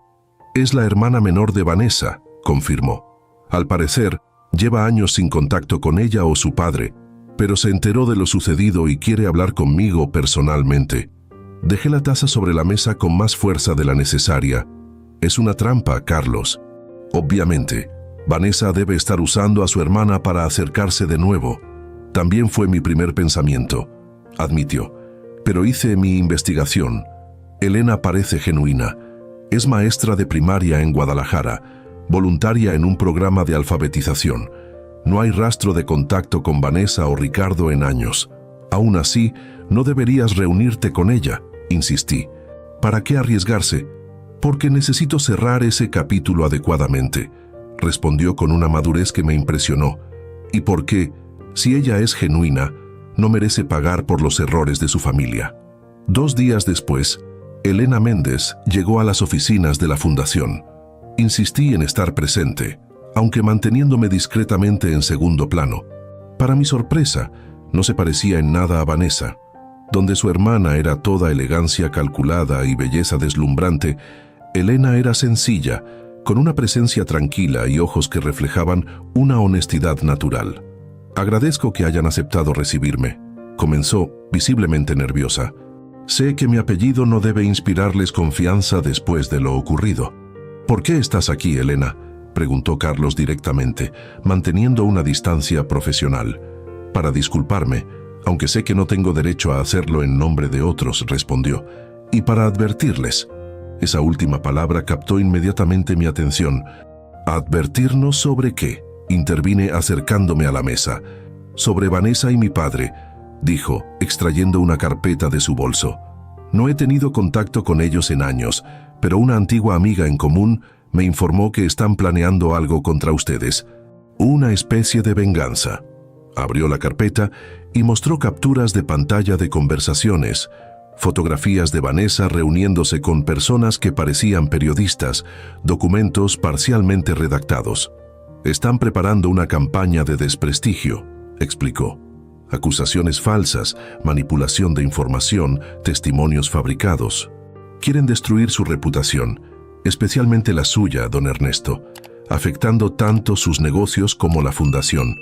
Es la hermana menor de Vanessa, confirmó. Al parecer, lleva años sin contacto con ella o su padre, pero se enteró de lo sucedido y quiere hablar conmigo personalmente. Dejé la taza sobre la mesa con más fuerza de la necesaria. Es una trampa, Carlos. Obviamente, Vanessa debe estar usando a su hermana para acercarse de nuevo. También fue mi primer pensamiento, admitió. Pero hice mi investigación. Elena parece genuina. Es maestra de primaria en Guadalajara, voluntaria en un programa de alfabetización. No hay rastro de contacto con Vanessa o Ricardo en años. Aún así, no deberías reunirte con ella, insistí. ¿Para qué arriesgarse? Porque necesito cerrar ese capítulo adecuadamente, respondió con una madurez que me impresionó. Y porque, si ella es genuina, no merece pagar por los errores de su familia. 2 días después, Elena Méndez llegó a las oficinas de la fundación. Insistí en estar presente, aunque manteniéndome discretamente en segundo plano. Para mi sorpresa, no se parecía en nada a Vanessa. Donde su hermana era toda elegancia calculada y belleza deslumbrante, Elena era sencilla, con una presencia tranquila y ojos que reflejaban una honestidad natural. «Agradezco que hayan aceptado recibirme», comenzó, visiblemente nerviosa. «Sé que mi apellido no debe inspirarles confianza después de lo ocurrido». «¿Por qué estás aquí, Elena?», preguntó Carlos directamente, manteniendo una distancia profesional. «Para disculparme, aunque sé que no tengo derecho a hacerlo en nombre de otros», respondió. «Y para advertirles». Esa última palabra captó inmediatamente mi atención. «¿Advertirnos sobre qué?», intervine acercándome a la mesa. «Sobre Vanessa y mi padre», dijo, extrayendo una carpeta de su bolso. «No he tenido contacto con ellos en años, pero una antigua amiga en común me informó que están planeando algo contra ustedes. Una especie de venganza». Abrió la carpeta y mostró capturas de pantalla de conversaciones, fotografías de Vanessa reuniéndose con personas que parecían periodistas, documentos parcialmente redactados. «Están preparando una campaña de desprestigio», explicó. «Acusaciones falsas, manipulación de información, testimonios fabricados. Quieren destruir su reputación, especialmente la suya, don Ernesto, afectando tanto sus negocios como la fundación».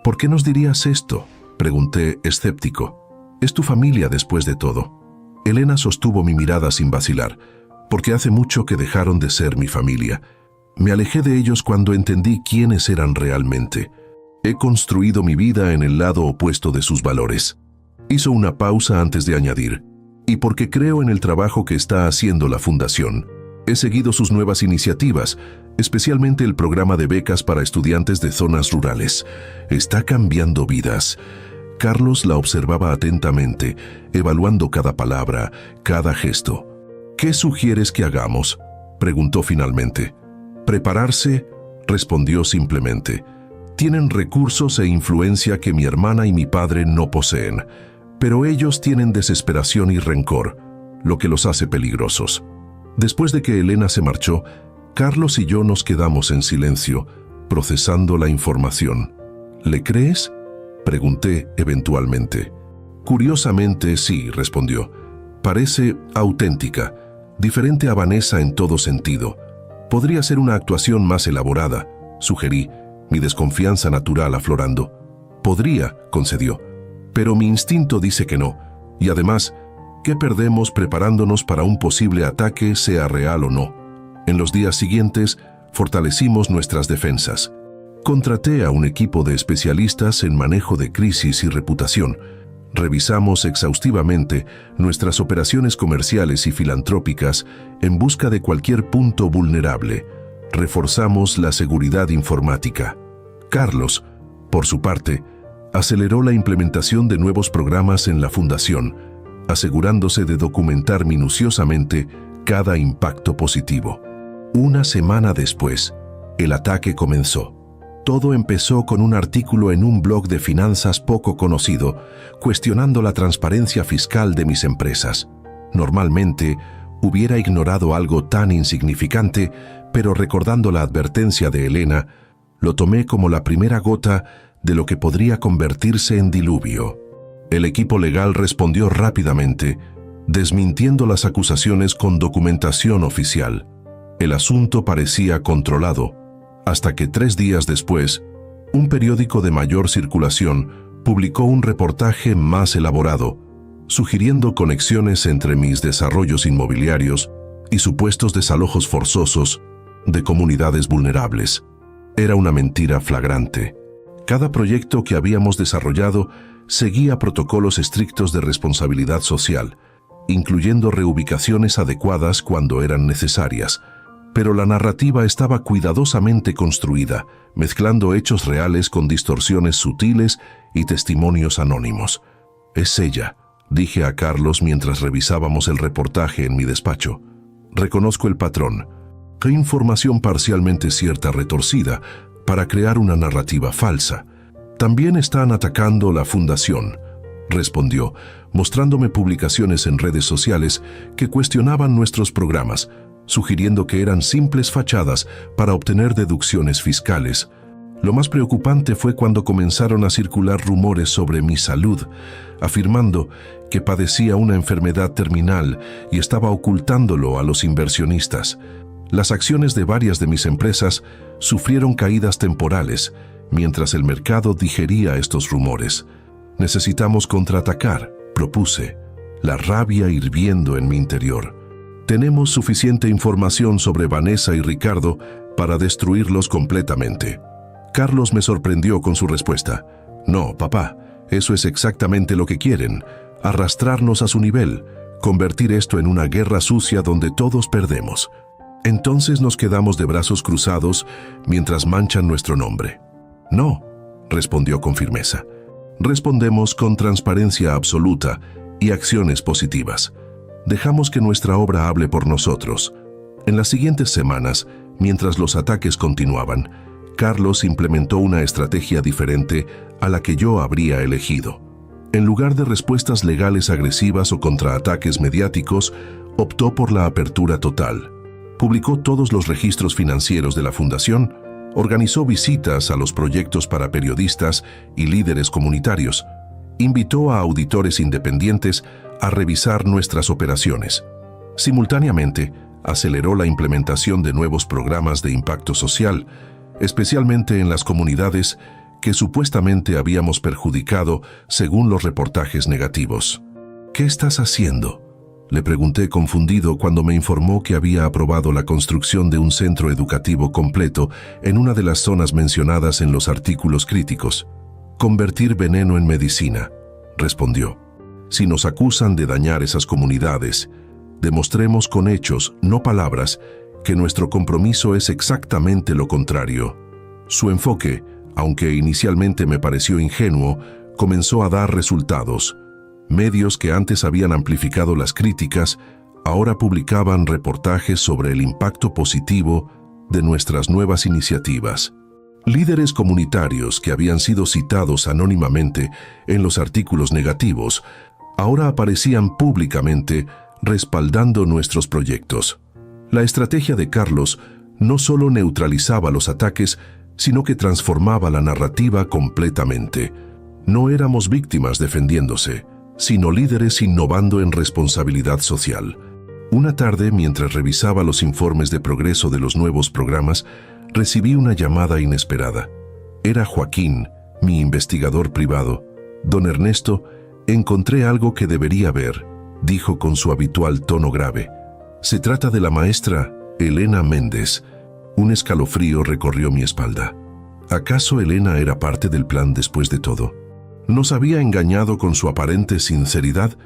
«¿Por qué nos dirías esto?», pregunté escéptico. «Es tu familia después de todo». Elena sostuvo mi mirada sin vacilar, «Porque hace mucho que dejaron de ser mi familia. Me alejé de ellos cuando entendí quiénes eran realmente. He construido mi vida en el lado opuesto de sus valores». Hizo una pausa antes de añadir, «Y porque creo en el trabajo que está haciendo la Fundación. He seguido sus nuevas iniciativas, especialmente el programa de becas para estudiantes de zonas rurales. Está cambiando vidas». Carlos la observaba atentamente, evaluando cada palabra, cada gesto. «¿Qué sugieres que hagamos?», preguntó finalmente. «Prepararse», respondió simplemente. «Tienen recursos e influencia que mi hermana y mi padre no poseen, pero ellos tienen desesperación y rencor, lo que los hace peligrosos». Después de que Elena se marchó, Carlos y yo nos quedamos en silencio, procesando la información. «¿Le crees?», pregunté eventualmente. «Curiosamente, sí», respondió. «Parece auténtica, diferente a Vanessa en todo sentido. Podría ser una actuación más elaborada», sugerí, mi desconfianza natural aflorando. «Podría», concedió, «pero mi instinto dice que no. Y además, ¿qué perdemos preparándonos para un posible ataque, sea real o no?». En los días siguientes, fortalecimos nuestras defensas. Contraté a un equipo de especialistas en manejo de crisis y reputación. Revisamos exhaustivamente nuestras operaciones comerciales y filantrópicas en busca de cualquier punto vulnerable. Reforzamos la seguridad informática. Carlos, por su parte, aceleró la implementación de nuevos programas en la Fundación, asegurándose de documentar minuciosamente cada impacto positivo. Una semana después, el ataque comenzó. Todo empezó con un artículo en un blog de finanzas poco conocido, cuestionando la transparencia fiscal de mis empresas. Normalmente, hubiera ignorado algo tan insignificante, pero recordando la advertencia de Elena, lo tomé como la primera gota de lo que podría convertirse en diluvio. El equipo legal respondió rápidamente, desmintiendo las acusaciones con documentación oficial. El asunto parecía controlado, hasta que 3 días después, un periódico de mayor circulación publicó un reportaje más elaborado, sugiriendo conexiones entre mis desarrollos inmobiliarios y supuestos desalojos forzosos de comunidades vulnerables. Era una mentira flagrante. Cada proyecto que habíamos desarrollado seguía protocolos estrictos de responsabilidad social, incluyendo reubicaciones adecuadas cuando eran necesarias, pero la narrativa estaba cuidadosamente construida, mezclando hechos reales con distorsiones sutiles y testimonios anónimos. «Es ella», dije a Carlos mientras revisábamos el reportaje en mi despacho. «Reconozco el patrón. ¿Qué información parcialmente cierta retorcida para crear una narrativa falsa? También están atacando la Fundación», respondió, mostrándome publicaciones en redes sociales que cuestionaban nuestros programas, sugiriendo que eran simples fachadas para obtener deducciones fiscales. Lo más preocupante fue cuando comenzaron a circular rumores sobre mi salud, afirmando que padecía una enfermedad terminal y estaba ocultándolo a los inversionistas. Las acciones de varias de mis empresas sufrieron caídas temporales mientras el mercado digería estos rumores. Necesitamos contraatacar, propuse, la rabia hirviendo en mi interior. Tenemos suficiente información sobre Vanessa y Ricardo para destruirlos completamente. Carlos me sorprendió con su respuesta. No, papá, eso es exactamente lo que quieren, arrastrarnos a su nivel, convertir esto en una guerra sucia donde todos perdemos. Entonces nos quedamos de brazos cruzados mientras manchan nuestro nombre. No, respondió con firmeza. Respondemos con transparencia absoluta y acciones positivas. Dejamos que nuestra obra hable por nosotros. En las siguientes semanas, mientras los ataques continuaban, Carlos implementó una estrategia diferente a la que yo habría elegido. En lugar de respuestas legales agresivas o contraataques mediáticos, optó por la apertura total. Publicó todos los registros financieros de la fundación, organizó visitas a los proyectos para periodistas y líderes comunitarios, invitó a auditores independientes a revisar nuestras operaciones. Simultáneamente, aceleró la implementación de nuevos programas de impacto social, especialmente en las comunidades que supuestamente habíamos perjudicado según los reportajes negativos. ¿Qué estás haciendo?, le pregunté confundido cuando me informó que había aprobado la construcción de un centro educativo completo en una de las zonas mencionadas en los artículos críticos. Convertir veneno en medicina, respondió. Si nos acusan de dañar esas comunidades, demostremos con hechos, no palabras, que nuestro compromiso es exactamente lo contrario. Su enfoque, aunque inicialmente me pareció ingenuo, comenzó a dar resultados. Medios que antes habían amplificado las críticas, ahora publicaban reportajes sobre el impacto positivo de nuestras nuevas iniciativas. Líderes comunitarios que habían sido citados anónimamente en los artículos negativos, ahora aparecían públicamente respaldando nuestros proyectos. La estrategia de Carlos no solo neutralizaba los ataques, sino que transformaba la narrativa completamente. No éramos víctimas defendiéndose, sino líderes innovando en responsabilidad social. Una tarde, mientras revisaba los informes de progreso de los nuevos programas, recibí una llamada inesperada. Era Joaquín, mi investigador privado. Don Ernesto, encontré algo que debería ver, dijo con su habitual tono grave. Se trata de la maestra Elena Méndez. Un escalofrío recorrió mi espalda. ¿Acaso Elena era parte del plan después de todo? ¿Nos había engañado con su aparente sinceridad?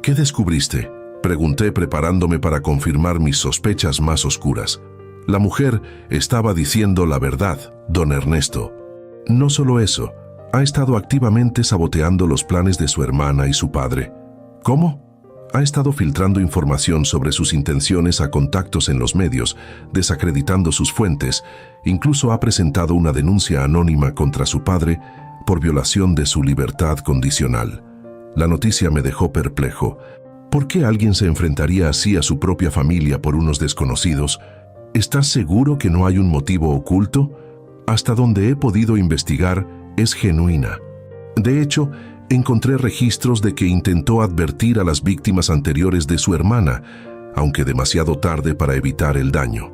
¿Qué descubriste?, pregunté preparándome para confirmar mis sospechas más oscuras. La mujer estaba diciendo la verdad, don Ernesto. No solo eso, ha estado activamente saboteando los planes de su hermana y su padre. ¿Cómo? Ha estado filtrando información sobre sus intenciones a contactos en los medios, desacreditando sus fuentes, incluso ha presentado una denuncia anónima contra su padre por violación de su libertad condicional. La noticia me dejó perplejo. ¿Por qué alguien se enfrentaría así a su propia familia por unos desconocidos? ¿Estás seguro que no hay un motivo oculto? Hasta donde he podido investigar, es genuina. De hecho, encontré registros de que intentó advertir a las víctimas anteriores de su hermana, aunque demasiado tarde para evitar el daño.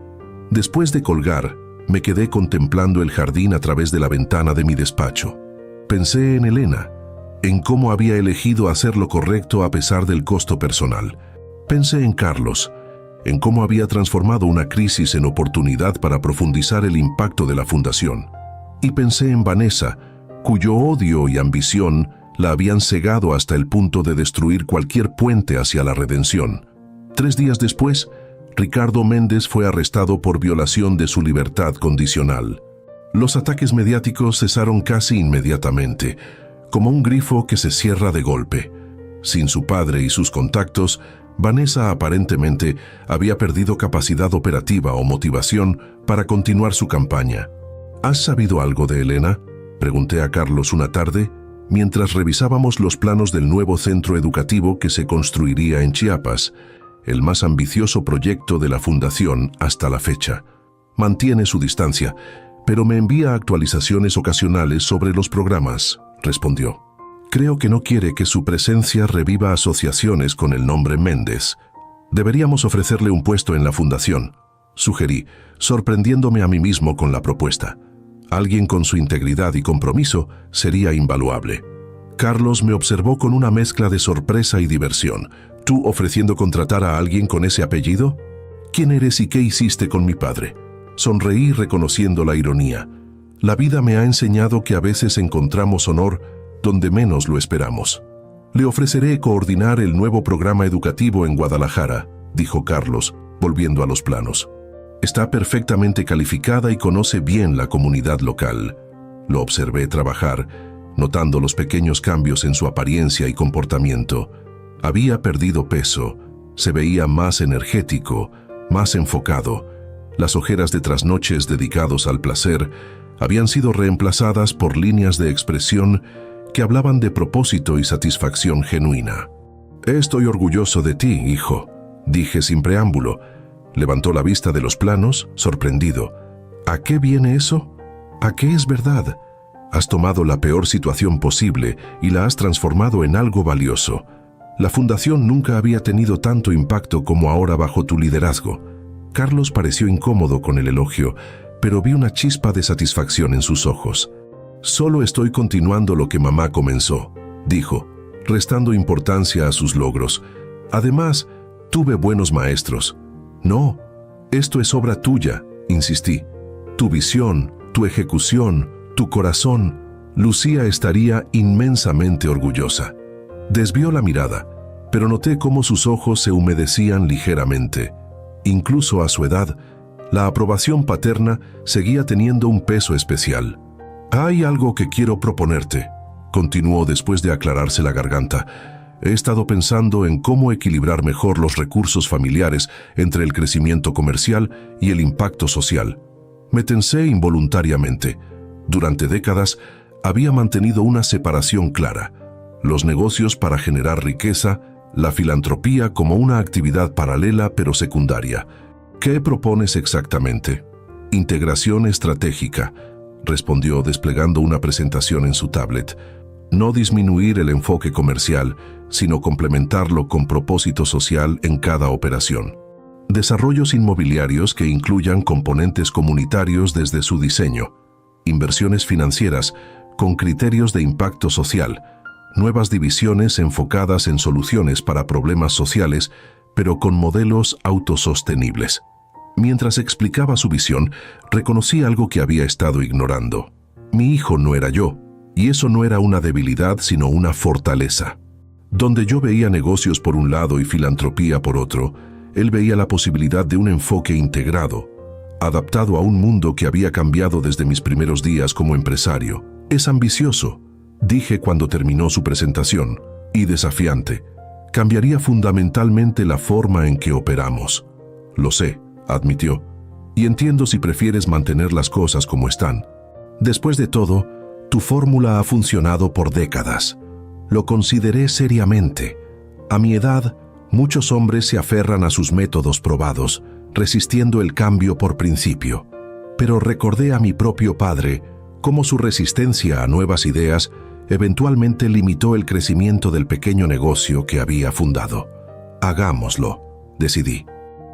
Después de colgar, me quedé contemplando el jardín a través de la ventana de mi despacho. Pensé en Elena, en cómo había elegido hacer lo correcto a pesar del costo personal. Pensé en Carlos, en cómo había transformado una crisis en oportunidad para profundizar el impacto de la fundación. Y pensé en Vanessa, cuyo odio y ambición la habían cegado hasta el punto de destruir cualquier puente hacia la redención. 3 días después, Ricardo Méndez fue arrestado por violación de su libertad condicional. Los ataques mediáticos cesaron casi inmediatamente, como un grifo que se cierra de golpe. Sin su padre y sus contactos, Vanessa aparentemente había perdido capacidad operativa o motivación para continuar su campaña. ¿Has sabido algo de Elena?, pregunté a Carlos una tarde, mientras revisábamos los planos del nuevo centro educativo que se construiría en Chiapas, el más ambicioso proyecto de la fundación hasta la fecha. Mantiene su distancia, pero me envía actualizaciones ocasionales sobre los programas, respondió. Creo que no quiere que su presencia reviva asociaciones con el nombre Méndez. Deberíamos ofrecerle un puesto en la fundación, sugerí, sorprendiéndome a mí mismo con la propuesta. Alguien con su integridad y compromiso sería invaluable. Carlos me observó con una mezcla de sorpresa y diversión. ¿Tú ofreciendo contratar a alguien con ese apellido? ¿Quién eres y qué hiciste con mi padre? Sonreí reconociendo la ironía. La vida me ha enseñado que a veces encontramos honor donde menos lo esperamos. Le ofreceré coordinar el nuevo programa educativo en Guadalajara, dijo Carlos, volviendo a los planos. Está perfectamente calificada y conoce bien la comunidad local. Lo observé trabajar, notando los pequeños cambios en su apariencia y comportamiento. Había perdido peso, se veía más energético, más enfocado. Las ojeras de trasnoches dedicados al placer habían sido reemplazadas por líneas de expresión que hablaban de propósito y satisfacción genuina. «Estoy orgulloso de ti, hijo», dije sin preámbulo. Levantó la vista de los planos, sorprendido. «¿A qué viene eso? ¿A qué es verdad? Has tomado la peor situación posible y la has transformado en algo valioso. La fundación nunca había tenido tanto impacto como ahora bajo tu liderazgo». Carlos pareció incómodo con el elogio, pero vi una chispa de satisfacción en sus ojos. «Solo estoy continuando lo que mamá comenzó», dijo, restando importancia a sus logros. «Además, tuve buenos maestros». «No, esto es obra tuya», insistí. «Tu visión, tu ejecución, tu corazón». Lucía estaría inmensamente orgullosa. Desvió la mirada, pero noté cómo sus ojos se humedecían ligeramente. Incluso a su edad, la aprobación paterna seguía teniendo un peso especial. «Hay algo que quiero proponerte», continuó después de aclararse la garganta. «He estado pensando en cómo equilibrar mejor los recursos familiares entre el crecimiento comercial y el impacto social». Me tensé involuntariamente. Durante décadas había mantenido una separación clara: los negocios para generar riqueza, la filantropía como una actividad paralela pero secundaria. «¿Qué propones exactamente?» «Integración estratégica», respondió desplegando una presentación en su tablet. «No disminuir el enfoque comercial, sino complementarlo con propósito social en cada operación. Desarrollos inmobiliarios que incluyan componentes comunitarios desde su diseño. Inversiones financieras con criterios de impacto social. Nuevas divisiones enfocadas en soluciones para problemas sociales, pero con modelos autosostenibles». Mientras explicaba su visión, reconocí algo que había estado ignorando. Mi hijo no era yo, y eso no era una debilidad sino una fortaleza. Donde yo veía negocios por un lado y filantropía por otro, él veía la posibilidad de un enfoque integrado, adaptado a un mundo que había cambiado desde mis primeros días como empresario. «Es ambicioso», dije cuando terminó su presentación, «y desafiante. Cambiaría fundamentalmente la forma en que operamos». «Lo sé», admitió, «y entiendo si prefieres mantener las cosas como están. Después de todo, tu fórmula ha funcionado por décadas». Lo consideré seriamente. A mi edad, muchos hombres se aferran a sus métodos probados, resistiendo el cambio por principio. Pero recordé a mi propio padre cómo su resistencia a nuevas ideas eventualmente limitó el crecimiento del pequeño negocio que había fundado. «Hagámoslo», decidí.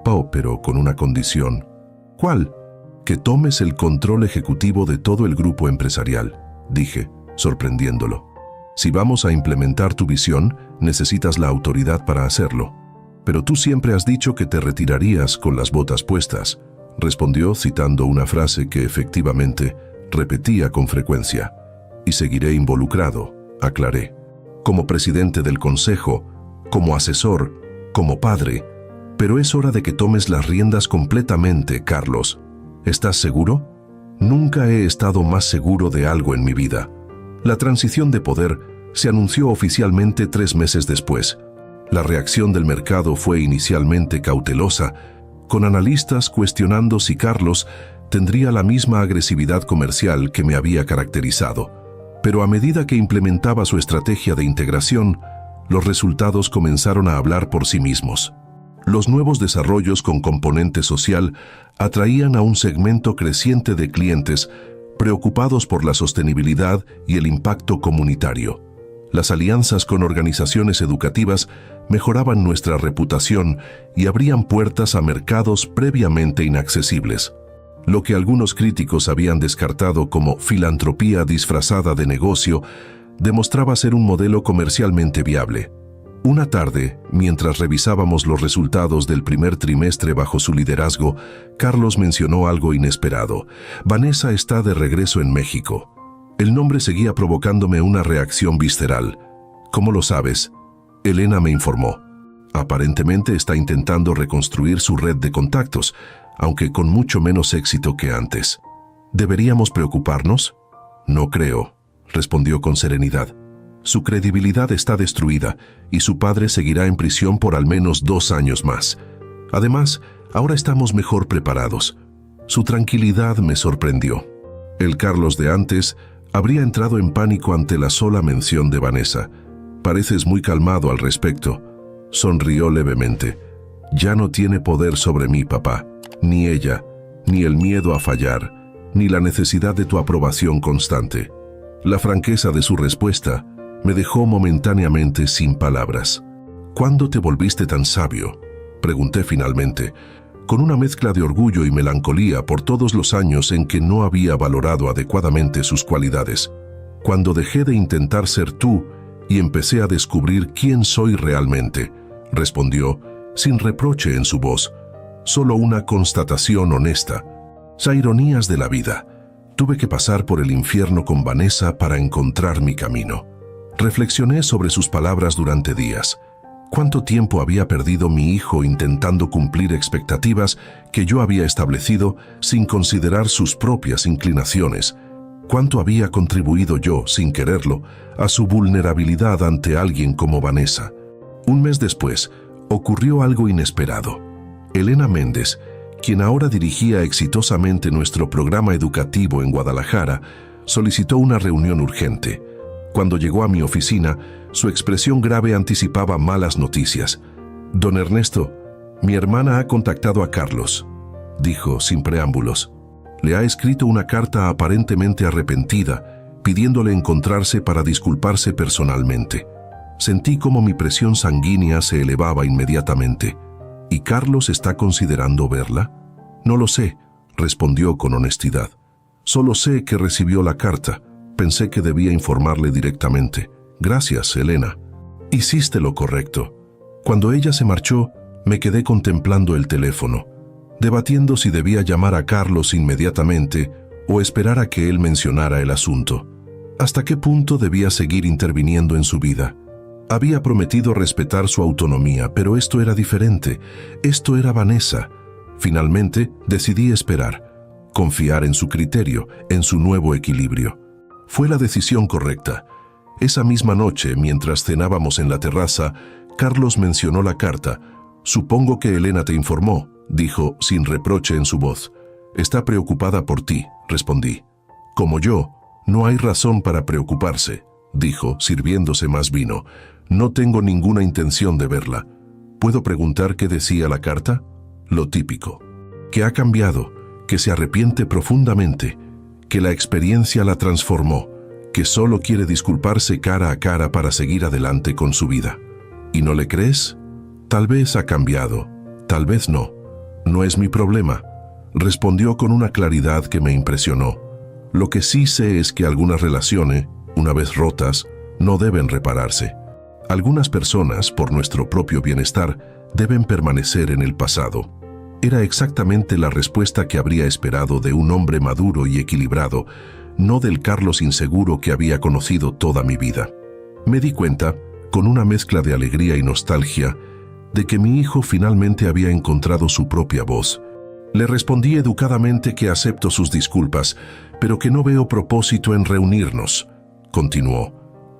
«Oh, pero con una condición». «¿Cuál?» «Que tomes el control ejecutivo de todo el grupo empresarial», dije, sorprendiéndolo. «Si vamos a implementar tu visión, necesitas la autoridad para hacerlo. Pero tú siempre has dicho que te retirarías con las botas puestas», respondió citando una frase que efectivamente repetía con frecuencia. «Y seguiré involucrado», aclaré. «Como presidente del consejo, como asesor, como padre. Pero es hora de que tomes las riendas completamente, Carlos. ¿Estás seguro?» Nunca he estado más seguro de algo en mi vida. La transición de poder se anunció oficialmente 3 meses después. La reacción del mercado fue inicialmente cautelosa, con analistas cuestionando si Carlos tendría la misma agresividad comercial que me había caracterizado. Pero a medida que implementaba su estrategia de integración, los resultados comenzaron a hablar por sí mismos. Los nuevos desarrollos con componente social atraían a un segmento creciente de clientes preocupados por la sostenibilidad y el impacto comunitario. Las alianzas con organizaciones educativas mejoraban nuestra reputación y abrían puertas a mercados previamente inaccesibles. Lo que algunos críticos habían descartado como filantropía disfrazada de negocio, demostraba ser un modelo comercialmente viable. Una tarde, mientras revisábamos los resultados del primer trimestre bajo su liderazgo, Carlos mencionó algo inesperado. Vanessa está de regreso en México. El nombre seguía provocándome una reacción visceral. ¿Cómo lo sabes? Elena me informó. Aparentemente está intentando reconstruir su red de contactos, aunque con mucho menos éxito que antes. ¿Deberíamos preocuparnos? No creo, respondió con serenidad. Su credibilidad está destruida y su padre seguirá en prisión por al menos 2 años más. Además, ahora estamos mejor preparados. Su tranquilidad me sorprendió. El Carlos de antes habría entrado en pánico ante la sola mención de Vanessa. Pareces muy calmado al respecto. Sonrió levemente. Ya no tiene poder sobre mí, papá. Ni ella, ni el miedo a fallar, ni la necesidad de tu aprobación constante. La franqueza de su respuesta me dejó momentáneamente sin palabras. ¿Cuándo te volviste tan sabio?, pregunté finalmente, con una mezcla de orgullo y melancolía por todos los años en que no había valorado adecuadamente sus cualidades. Cuando dejé de intentar ser tú y empecé a descubrir quién soy realmente, respondió, sin reproche en su voz, solo una constatación honesta. Las ironías de la vida. Tuve que pasar por el infierno con Vanessa para encontrar mi camino. Reflexioné sobre sus palabras durante días. ¿Cuánto tiempo había perdido mi hijo intentando cumplir expectativas que yo había establecido sin considerar sus propias inclinaciones? ¿Cuánto había contribuido yo, sin quererlo, a su vulnerabilidad ante alguien como Vanessa? Un mes después, ocurrió algo inesperado. Elena Méndez, quien ahora dirigía exitosamente nuestro programa educativo en Guadalajara, solicitó una reunión urgente. Cuando llegó a mi oficina, su expresión grave anticipaba malas noticias. «Don Ernesto, mi hermana ha contactado a Carlos», dijo sin preámbulos. «Le ha escrito una carta aparentemente arrepentida, pidiéndole encontrarse para disculparse personalmente». Sentí como mi presión sanguínea se elevaba inmediatamente. ¿Y Carlos está considerando verla? No lo sé, respondió con honestidad. Solo sé que recibió la carta. Pensé que debía informarle directamente. Gracias, Elena. Hiciste lo correcto. Cuando ella se marchó, me quedé contemplando el teléfono, debatiendo si debía llamar a Carlos inmediatamente o esperar a que él mencionara el asunto. ¿Hasta qué punto debía seguir interviniendo en su vida? Había prometido respetar su autonomía, pero esto era diferente. Esto era Vanessa. Finalmente, decidí esperar, confiar en su criterio, en su nuevo equilibrio. Fue la decisión correcta. Esa misma noche, mientras cenábamos en la terraza, Carlos mencionó la carta. «Supongo que Elena te informó», dijo sin reproche en su voz. «Está preocupada por ti», respondí. «Como yo, no hay razón para preocuparse», dijo, sirviéndose más vino. «No tengo ninguna intención de verla. ¿Puedo preguntar qué decía la carta?» «Lo típico. Que ha cambiado, que se arrepiente profundamente, que la experiencia la transformó, que solo quiere disculparse cara a cara para seguir adelante con su vida». «¿Y no le crees?» «Tal vez ha cambiado, tal vez no. No es mi problema», respondió con una claridad que me impresionó. «Lo que sí sé es que algunas relaciones, una vez rotas, no deben repararse. Algunas personas, por nuestro propio bienestar, deben permanecer en el pasado». Era exactamente la respuesta que habría esperado de un hombre maduro y equilibrado, no del Carlos inseguro que había conocido toda mi vida. Me di cuenta, con una mezcla de alegría y nostalgia, de que mi hijo finalmente había encontrado su propia voz. Le respondí educadamente que acepto sus disculpas, pero que no veo propósito en reunirnos, continuó,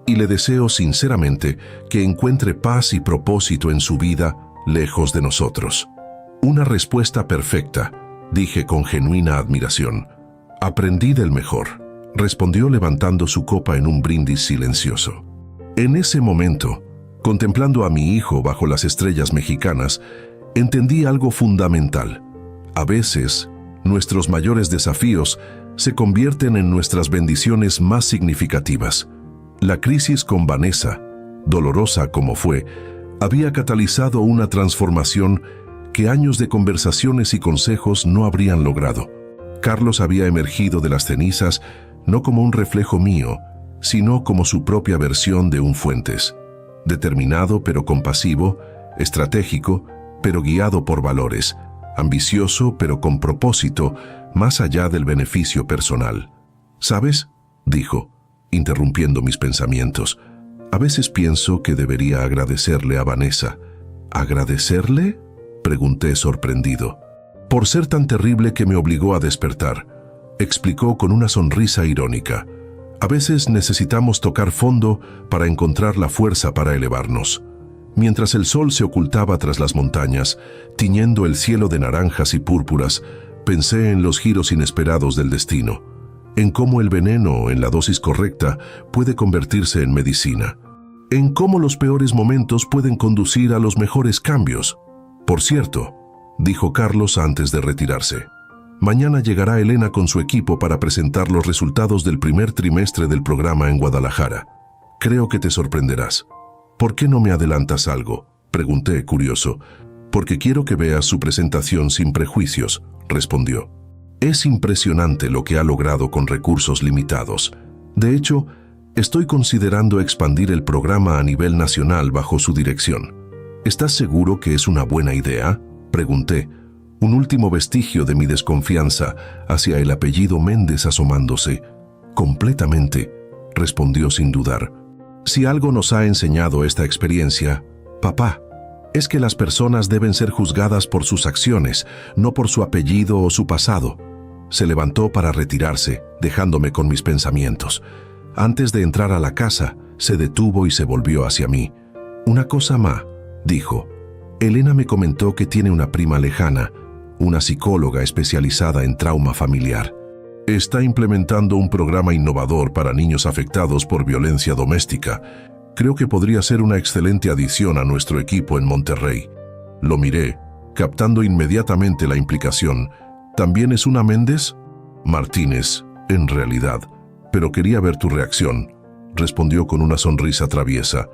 y le deseo sinceramente que encuentre paz y propósito en su vida lejos de nosotros. Una respuesta perfecta, dije con genuina admiración. Aprendí del mejor, respondió levantando su copa en un brindis silencioso. En ese momento, contemplando a mi hijo bajo las estrellas mexicanas, entendí algo fundamental. A veces, nuestros mayores desafíos se convierten en nuestras bendiciones más significativas. La crisis con Vanessa, dolorosa como fue, había catalizado una transformación que años de conversaciones y consejos no habrían logrado. Carlos había emergido de las cenizas no como un reflejo mío, sino como su propia versión de un Fuentes. Determinado pero compasivo, estratégico pero guiado por valores, ambicioso pero con propósito más allá del beneficio personal. ¿Sabes?, dijo, interrumpiendo mis pensamientos. A veces pienso que debería agradecerle a Vanessa. ¿Agradecerle?, pregunté sorprendido. Por ser tan terrible que me obligó a despertar, explicó con una sonrisa irónica. A veces necesitamos tocar fondo para encontrar la fuerza para elevarnos. Mientras el sol se ocultaba tras las montañas, tiñendo el cielo de naranjas y púrpuras, pensé en los giros inesperados del destino, en cómo el veneno, en la dosis correcta, puede convertirse en medicina, en cómo los peores momentos pueden conducir a los mejores cambios. Por cierto, dijo Carlos antes de retirarse, mañana llegará Elena con su equipo para presentar los resultados del primer trimestre del programa en Guadalajara. Creo que te sorprenderás. ¿Por qué no me adelantas algo?, pregunté curioso. Porque quiero que veas su presentación sin prejuicios, respondió. Es impresionante lo que ha logrado con recursos limitados. De hecho, estoy considerando expandir el programa a nivel nacional bajo su dirección. ¿Estás seguro que es una buena idea?, pregunté, un último vestigio de mi desconfianza hacia el apellido Méndez asomándose. Completamente, respondió sin dudar. Si algo nos ha enseñado esta experiencia, papá, es que las personas deben ser juzgadas por sus acciones, no por su apellido o su pasado. Se levantó para retirarse, dejándome con mis pensamientos. Antes de entrar a la casa, se detuvo y se volvió hacia mí. Una cosa más, dijo. Elena me comentó que tiene una prima lejana, una psicóloga especializada en trauma familiar. Está implementando un programa innovador para niños afectados por violencia doméstica. Creo que podría ser una excelente adición a nuestro equipo en Monterrey. Lo miré, captando inmediatamente la implicación. ¿También es una Méndez? Martínez, en realidad. Pero quería ver tu reacción, respondió con una sonrisa traviesa.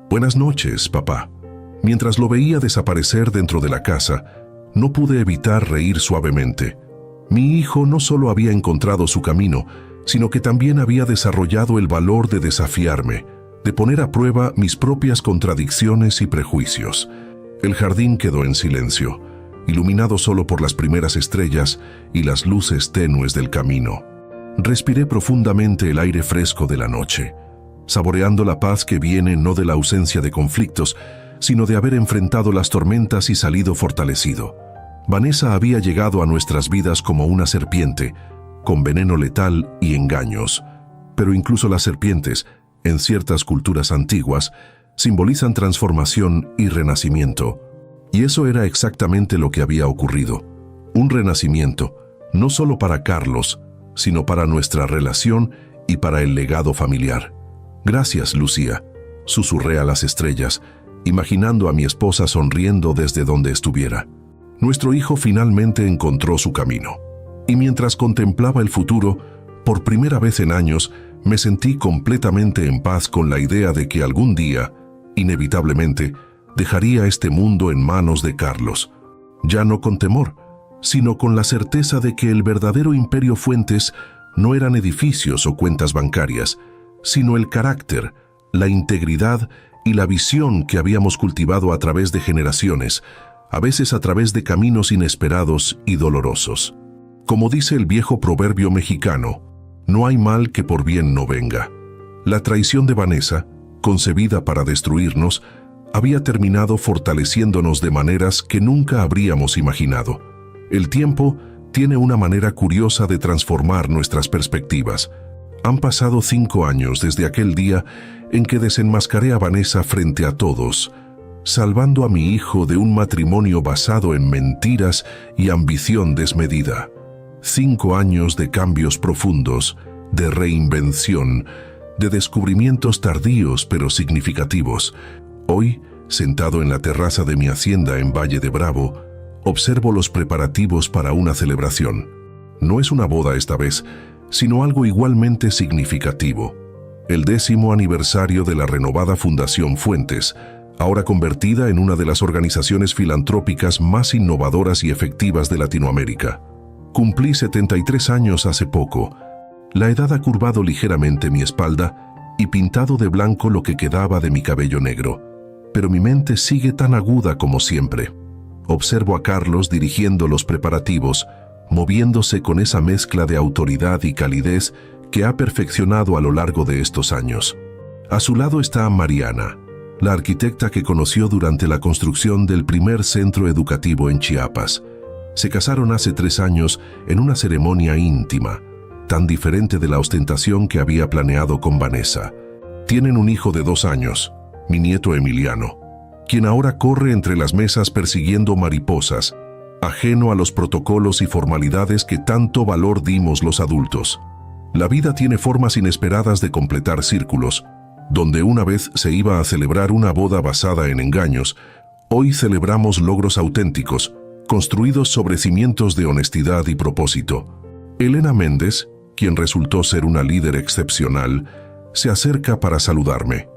Buenas noches, papá. Mientras lo veía desaparecer dentro de la casa, no pude evitar reír suavemente. Mi hijo no solo había encontrado su camino, sino que también había desarrollado el valor de desafiarme, de poner a prueba mis propias contradicciones y prejuicios. El jardín quedó en silencio, iluminado solo por las primeras estrellas y las luces tenues del camino. Respiré profundamente el aire fresco de la noche, saboreando la paz que viene no de la ausencia de conflictos, sino de haber enfrentado las tormentas y salido fortalecido. Vanessa había llegado a nuestras vidas como una serpiente, con veneno letal y engaños. Pero incluso las serpientes, en ciertas culturas antiguas, simbolizan transformación y renacimiento. Y eso era exactamente lo que había ocurrido. Un renacimiento, no solo para Carlos, sino para nuestra relación y para el legado familiar. Gracias, Lucía, susurré a las estrellas, imaginando a mi esposa sonriendo desde donde estuviera. Nuestro hijo finalmente encontró su camino. Y mientras contemplaba el futuro, por primera vez en años, me sentí completamente en paz con la idea de que algún día, inevitablemente, dejaría este mundo en manos de Carlos. Ya no con temor, sino con la certeza de que el verdadero imperio Fuentes no eran edificios o cuentas bancarias, sino el carácter, la integridad y la visión que habíamos cultivado a través de generaciones, a veces a través de caminos inesperados y dolorosos. Como dice el viejo proverbio mexicano, no hay mal que por bien no venga. La traición de Vanessa, concebida para destruirnos, había terminado fortaleciéndonos de maneras que nunca habríamos imaginado. El tiempo tiene una manera curiosa de transformar nuestras perspectivas. Han pasado 5 años desde aquel día en que desenmascaré a Vanessa frente a todos, salvando a mi hijo de un matrimonio basado en mentiras y ambición desmedida. 5 años de cambios profundos, de reinvención, de descubrimientos tardíos pero significativos. Hoy, sentado en la terraza de mi hacienda en Valle de Bravo, observo los preparativos para una celebración. No es una boda esta vez, sino algo igualmente significativo. el 10º aniversario de la renovada Fundación Fuentes, ahora convertida en una de las organizaciones filantrópicas más innovadoras y efectivas de Latinoamérica. Cumplí 73 años hace poco. La edad ha curvado ligeramente mi espalda y pintado de blanco lo que quedaba de mi cabello negro. Pero mi mente sigue tan aguda como siempre. Observo a Carlos dirigiendo los preparativos, moviéndose con esa mezcla de autoridad y calidez que ha perfeccionado a lo largo de estos años. A su lado está Mariana, la arquitecta que conoció durante la construcción del primer centro educativo en Chiapas. Se casaron hace 3 años en una ceremonia íntima, tan diferente de la ostentación que había planeado con Vanessa. Tienen un hijo de 2 años, mi nieto Emiliano, quien ahora corre entre las mesas persiguiendo mariposas, ajeno a los protocolos y formalidades que tanto valor dimos los adultos. La vida tiene formas inesperadas de completar círculos. Donde una vez se iba a celebrar una boda basada en engaños, hoy celebramos logros auténticos, construidos sobre cimientos de honestidad y propósito. Elena Méndez, quien resultó ser una líder excepcional, se acerca para saludarme.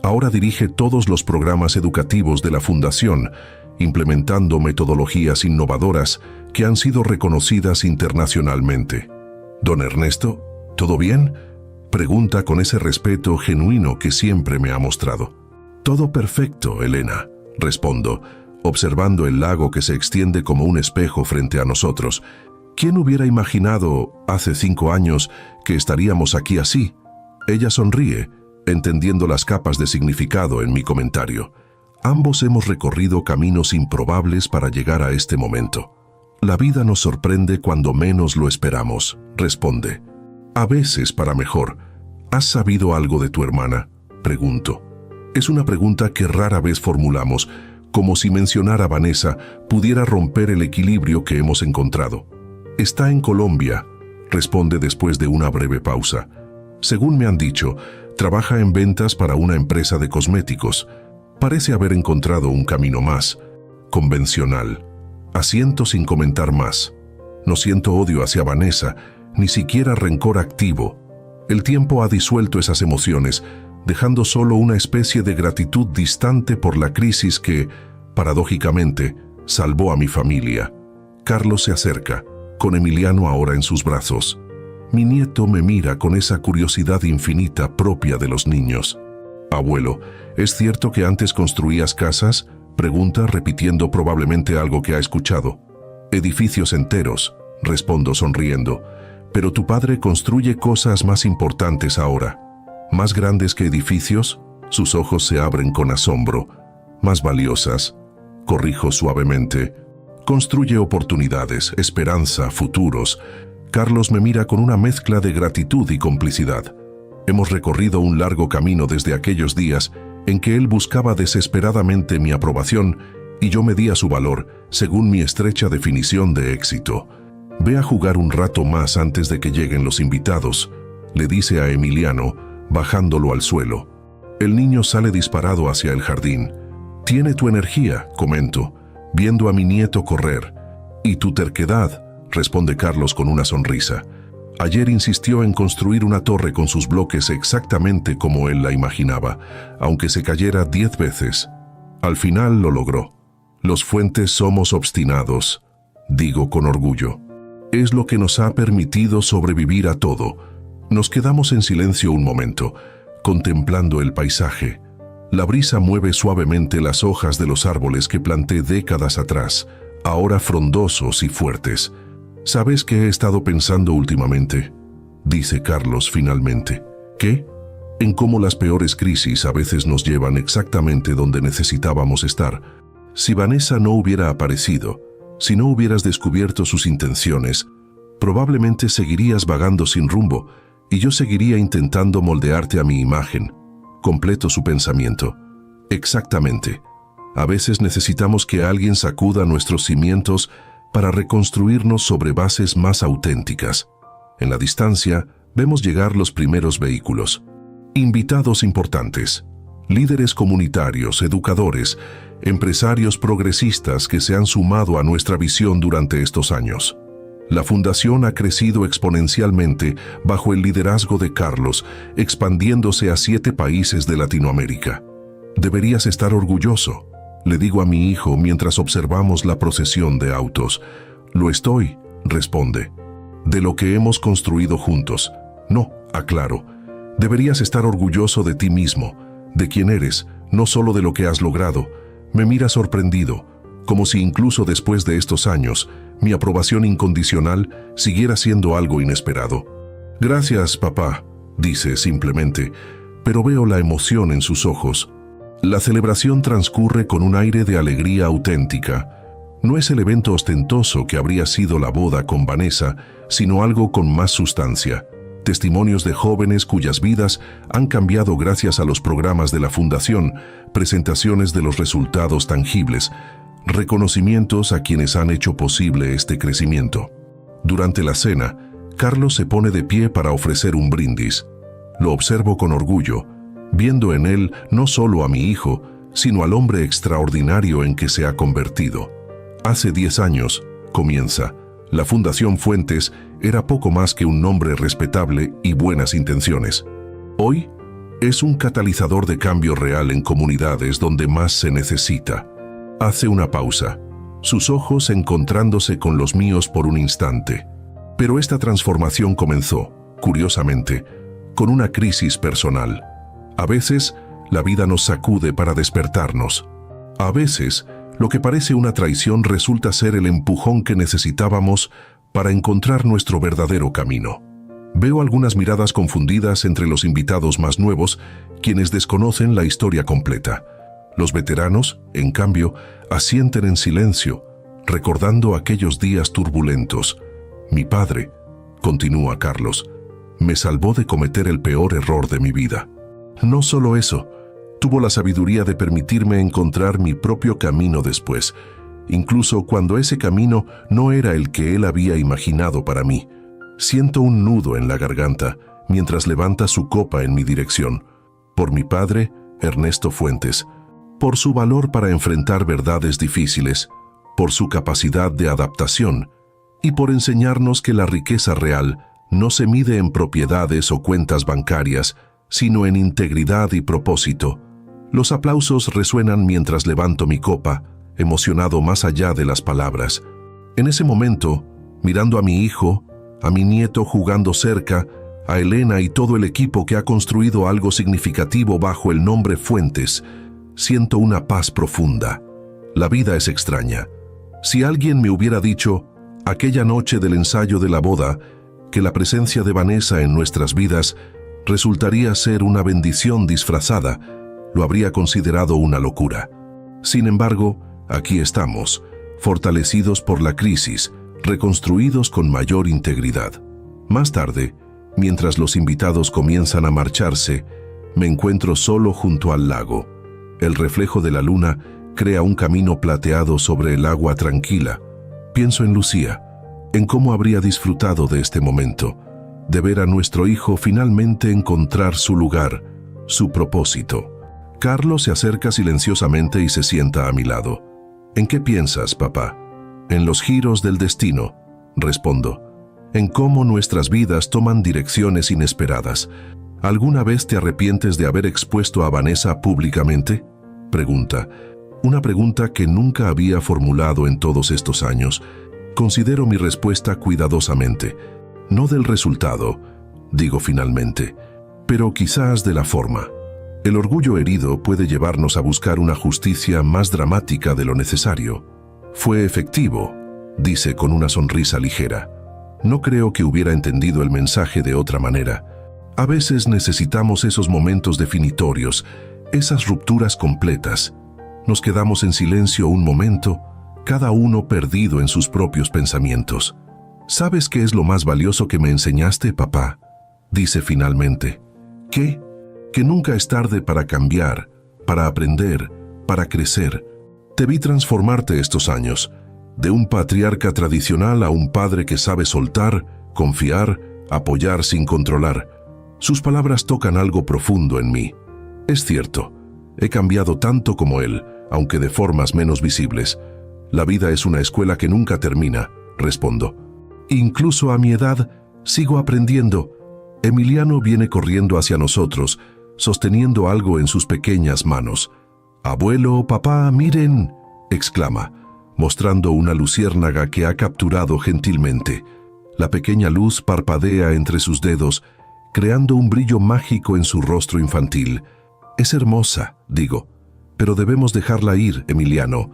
Ahora dirige todos los programas educativos de la Fundación, implementando metodologías innovadoras que han sido reconocidas internacionalmente. Don Ernesto, ¿todo bien?, pregunta con ese respeto genuino que siempre me ha mostrado. Todo perfecto, Elena, respondo, observando el lago que se extiende como un espejo frente a nosotros. ¿Quién hubiera imaginado, hace 5 años, que estaríamos aquí así? Ella sonríe, entendiendo las capas de significado en mi comentario. Ambos hemos recorrido caminos improbables para llegar a este momento. La vida nos sorprende cuando menos lo esperamos, responde. A veces para mejor. ¿Has sabido algo de tu hermana?, pregunto. Es una pregunta que rara vez formulamos, como si mencionar a Vanessa pudiera romper el equilibrio que hemos encontrado. Está en Colombia, responde después de una breve pausa. Según me han dicho, trabaja en ventas para una empresa de cosméticos. Parece haber encontrado un camino más convencional. Asiento sin comentar más. No siento odio hacia Vanessa, ni siquiera rencor activo. El tiempo ha disuelto esas emociones, dejando solo una especie de gratitud distante por la crisis que, paradójicamente, salvó a mi familia. Carlos se acerca, con Emiliano ahora en sus brazos. Mi nieto me mira con esa curiosidad infinita propia de los niños. Abuelo, ¿es cierto que antes construías casas?, pregunta repitiendo probablemente algo que ha escuchado. Edificios enteros, respondo sonriendo. Pero tu padre construye cosas más importantes ahora. ¿Más grandes que edificios? Sus ojos se abren con asombro. Más valiosas. Corrijo suavemente. Construye oportunidades, esperanza, futuros. Carlos me mira con una mezcla de gratitud y complicidad. Hemos recorrido un largo camino desde aquellos días en que él buscaba desesperadamente mi aprobación y yo medía su valor según mi estrecha definición de éxito. Ve a jugar un rato más antes de que lleguen los invitados, le dice a Emiliano, bajándolo al suelo. El niño sale disparado hacia el jardín. Tiene tu energía, comento, viendo a mi nieto correr. Y tu terquedad, responde Carlos con una sonrisa. Ayer insistió en construir una torre con sus bloques exactamente como él la imaginaba, aunque se cayera 10 veces. Al final lo logró. Los Fuentes somos obstinados, digo con orgullo. Es lo que nos ha permitido sobrevivir a todo. Nos quedamos en silencio un momento, contemplando el paisaje. La brisa mueve suavemente las hojas de los árboles que planté décadas atrás, ahora frondosos y fuertes. ¿Sabes qué he estado pensando últimamente?, dice Carlos finalmente. ¿Qué? En cómo las peores crisis a veces nos llevan exactamente donde necesitábamos estar. Si Vanessa no hubiera aparecido, si no hubieras descubierto sus intenciones, probablemente seguirías vagando sin rumbo y yo seguiría intentando moldearte a mi imagen. Completo su pensamiento. Exactamente. A veces necesitamos que alguien sacuda nuestros cimientos para reconstruirnos sobre bases más auténticas. En la distancia, vemos llegar los primeros vehículos. Invitados importantes. Líderes comunitarios, educadores, empresarios progresistas que se han sumado a nuestra visión durante estos años. La fundación ha crecido exponencialmente bajo el liderazgo de Carlos, expandiéndose a 7 países de Latinoamérica. Deberías estar orgulloso, le digo a mi hijo mientras observamos la procesión de autos. Lo estoy, responde. De lo que hemos construido juntos. No, aclaro. Deberías estar orgulloso de ti mismo, de quién eres, no solo de lo que has logrado. Me mira sorprendido, como si incluso después de estos años, mi aprobación incondicional siguiera siendo algo inesperado. Gracias, papá, dice simplemente, pero veo la emoción en sus ojos. La celebración transcurre con un aire de alegría auténtica. No es el evento ostentoso que habría sido la boda con Vanessa, sino algo con más sustancia. Testimonios de jóvenes cuyas vidas han cambiado gracias a los programas de la Fundación, presentaciones de los resultados tangibles, reconocimientos a quienes han hecho posible este crecimiento. Durante la cena, Carlos se pone de pie para ofrecer un brindis. Lo observo con orgullo, viendo en él no solo a mi hijo, sino al hombre extraordinario en que se ha convertido. Hace 10 años, comienza, la Fundación Fuentes era poco más que un nombre respetable y buenas intenciones. Hoy, es un catalizador de cambio real en comunidades donde más se necesita. Hace una pausa, sus ojos encontrándose con los míos por un instante. Pero esta transformación comenzó, curiosamente, con una crisis personal. A veces, la vida nos sacude para despertarnos. A veces, lo que parece una traición resulta ser el empujón que necesitábamos para encontrar nuestro verdadero camino. Veo algunas miradas confundidas entre los invitados más nuevos, quienes desconocen la historia completa. Los veteranos, en cambio, asienten en silencio, recordando aquellos días turbulentos. Mi padre, continúa Carlos, me salvó de cometer el peor error de mi vida. No solo eso, tuvo la sabiduría de permitirme encontrar mi propio camino después, incluso cuando ese camino no era el que él había imaginado para mí. Siento un nudo en la garganta mientras levanta su copa en mi dirección. Por mi padre, Ernesto Fuentes, por su valor para enfrentar verdades difíciles, por su capacidad de adaptación y por enseñarnos que la riqueza real no se mide en propiedades o cuentas bancarias, sino en integridad y propósito. Los aplausos resuenan mientras levanto mi copa, emocionado más allá de las palabras. En ese momento, mirando a mi hijo, a mi nieto jugando cerca, a Elena y todo el equipo que ha construido algo significativo bajo el nombre Fuentes, siento una paz profunda. La vida es extraña. Si alguien me hubiera dicho, aquella noche del ensayo de la boda, que la presencia de Vanessa en nuestras vidas resultaría ser una bendición disfrazada, lo habría considerado una locura. Sin embargo, aquí estamos, fortalecidos por la crisis, reconstruidos con mayor integridad. Más tarde, mientras los invitados comienzan a marcharse, me encuentro solo junto al lago. El reflejo de la luna crea un camino plateado sobre el agua tranquila. Pienso en Lucía, en cómo habría disfrutado de este momento, de ver a nuestro hijo finalmente encontrar su lugar, su propósito. Carlos se acerca silenciosamente y se sienta a mi lado. ¿En qué piensas, papá? En los giros del destino, respondo. En cómo nuestras vidas toman direcciones inesperadas. ¿Alguna vez te arrepientes de haber expuesto a Vanessa públicamente? Pregunta. Una pregunta que nunca había formulado en todos estos años. Considero mi respuesta cuidadosamente. No del resultado, digo finalmente, pero quizás de la forma. El orgullo herido puede llevarnos a buscar una justicia más dramática de lo necesario. Fue efectivo, dice con una sonrisa ligera. No creo que hubiera entendido el mensaje de otra manera. A veces necesitamos esos momentos definitorios, esas rupturas completas. Nos quedamos en silencio un momento, cada uno perdido en sus propios pensamientos. ¿Sabes qué es lo más valioso que me enseñaste, papá? Dice finalmente. ¿Qué? Que nunca es tarde para cambiar, para aprender, para crecer. Te vi transformarte estos años, de un patriarca tradicional a un padre que sabe soltar, confiar, apoyar sin controlar. Sus palabras tocan algo profundo en mí. Es cierto, he cambiado tanto como él, aunque de formas menos visibles. La vida es una escuela que nunca termina, respondo. Incluso a mi edad, sigo aprendiendo. Emiliano viene corriendo hacia nosotros, sosteniendo algo en sus pequeñas manos. «Abuelo, papá, miren», exclama, mostrando una luciérnaga que ha capturado gentilmente. La pequeña luz parpadea entre sus dedos, creando un brillo mágico en su rostro infantil. «Es hermosa», digo, «pero debemos dejarla ir, Emiliano.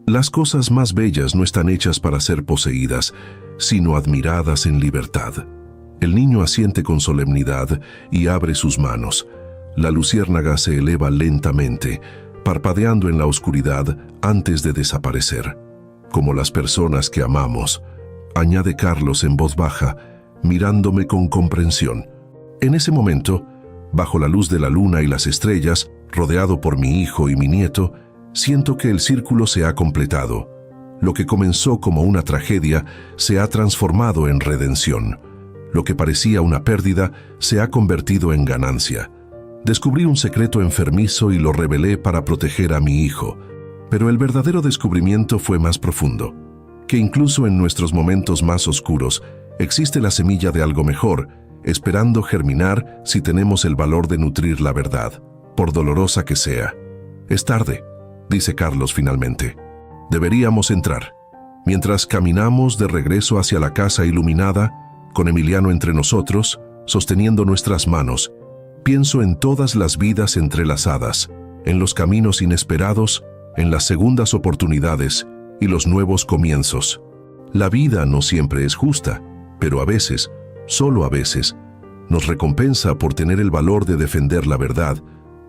Las cosas más bellas no están hechas para ser poseídas, sino admiradas en libertad». El niño asiente con solemnidad y abre sus manos. La luciérnaga se eleva lentamente, parpadeando en la oscuridad antes de desaparecer. «Como las personas que amamos», añade Carlos en voz baja, mirándome con comprensión. En ese momento, bajo la luz de la luna y las estrellas, rodeado por mi hijo y mi nieto, siento que el círculo se ha completado. Lo que comenzó como una tragedia se ha transformado en redención. Lo que parecía una pérdida se ha convertido en ganancia. Descubrí un secreto enfermizo y lo revelé para proteger a mi hijo. Pero el verdadero descubrimiento fue más profundo. Que incluso en nuestros momentos más oscuros existe la semilla de algo mejor, esperando germinar si tenemos el valor de nutrir la verdad, por dolorosa que sea. «Es tarde», dice Carlos finalmente. «Deberíamos entrar». Mientras caminamos de regreso hacia la casa iluminada, con Emiliano entre nosotros, sosteniendo nuestras manos, pienso en todas las vidas entrelazadas, en los caminos inesperados, en las segundas oportunidades y los nuevos comienzos. La vida no siempre es justa, pero a veces, solo a veces, nos recompensa por tener el valor de defender la verdad,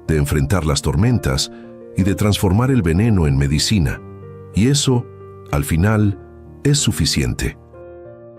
de enfrentar las tormentas y de transformar el veneno en medicina. Y eso, al final, es suficiente.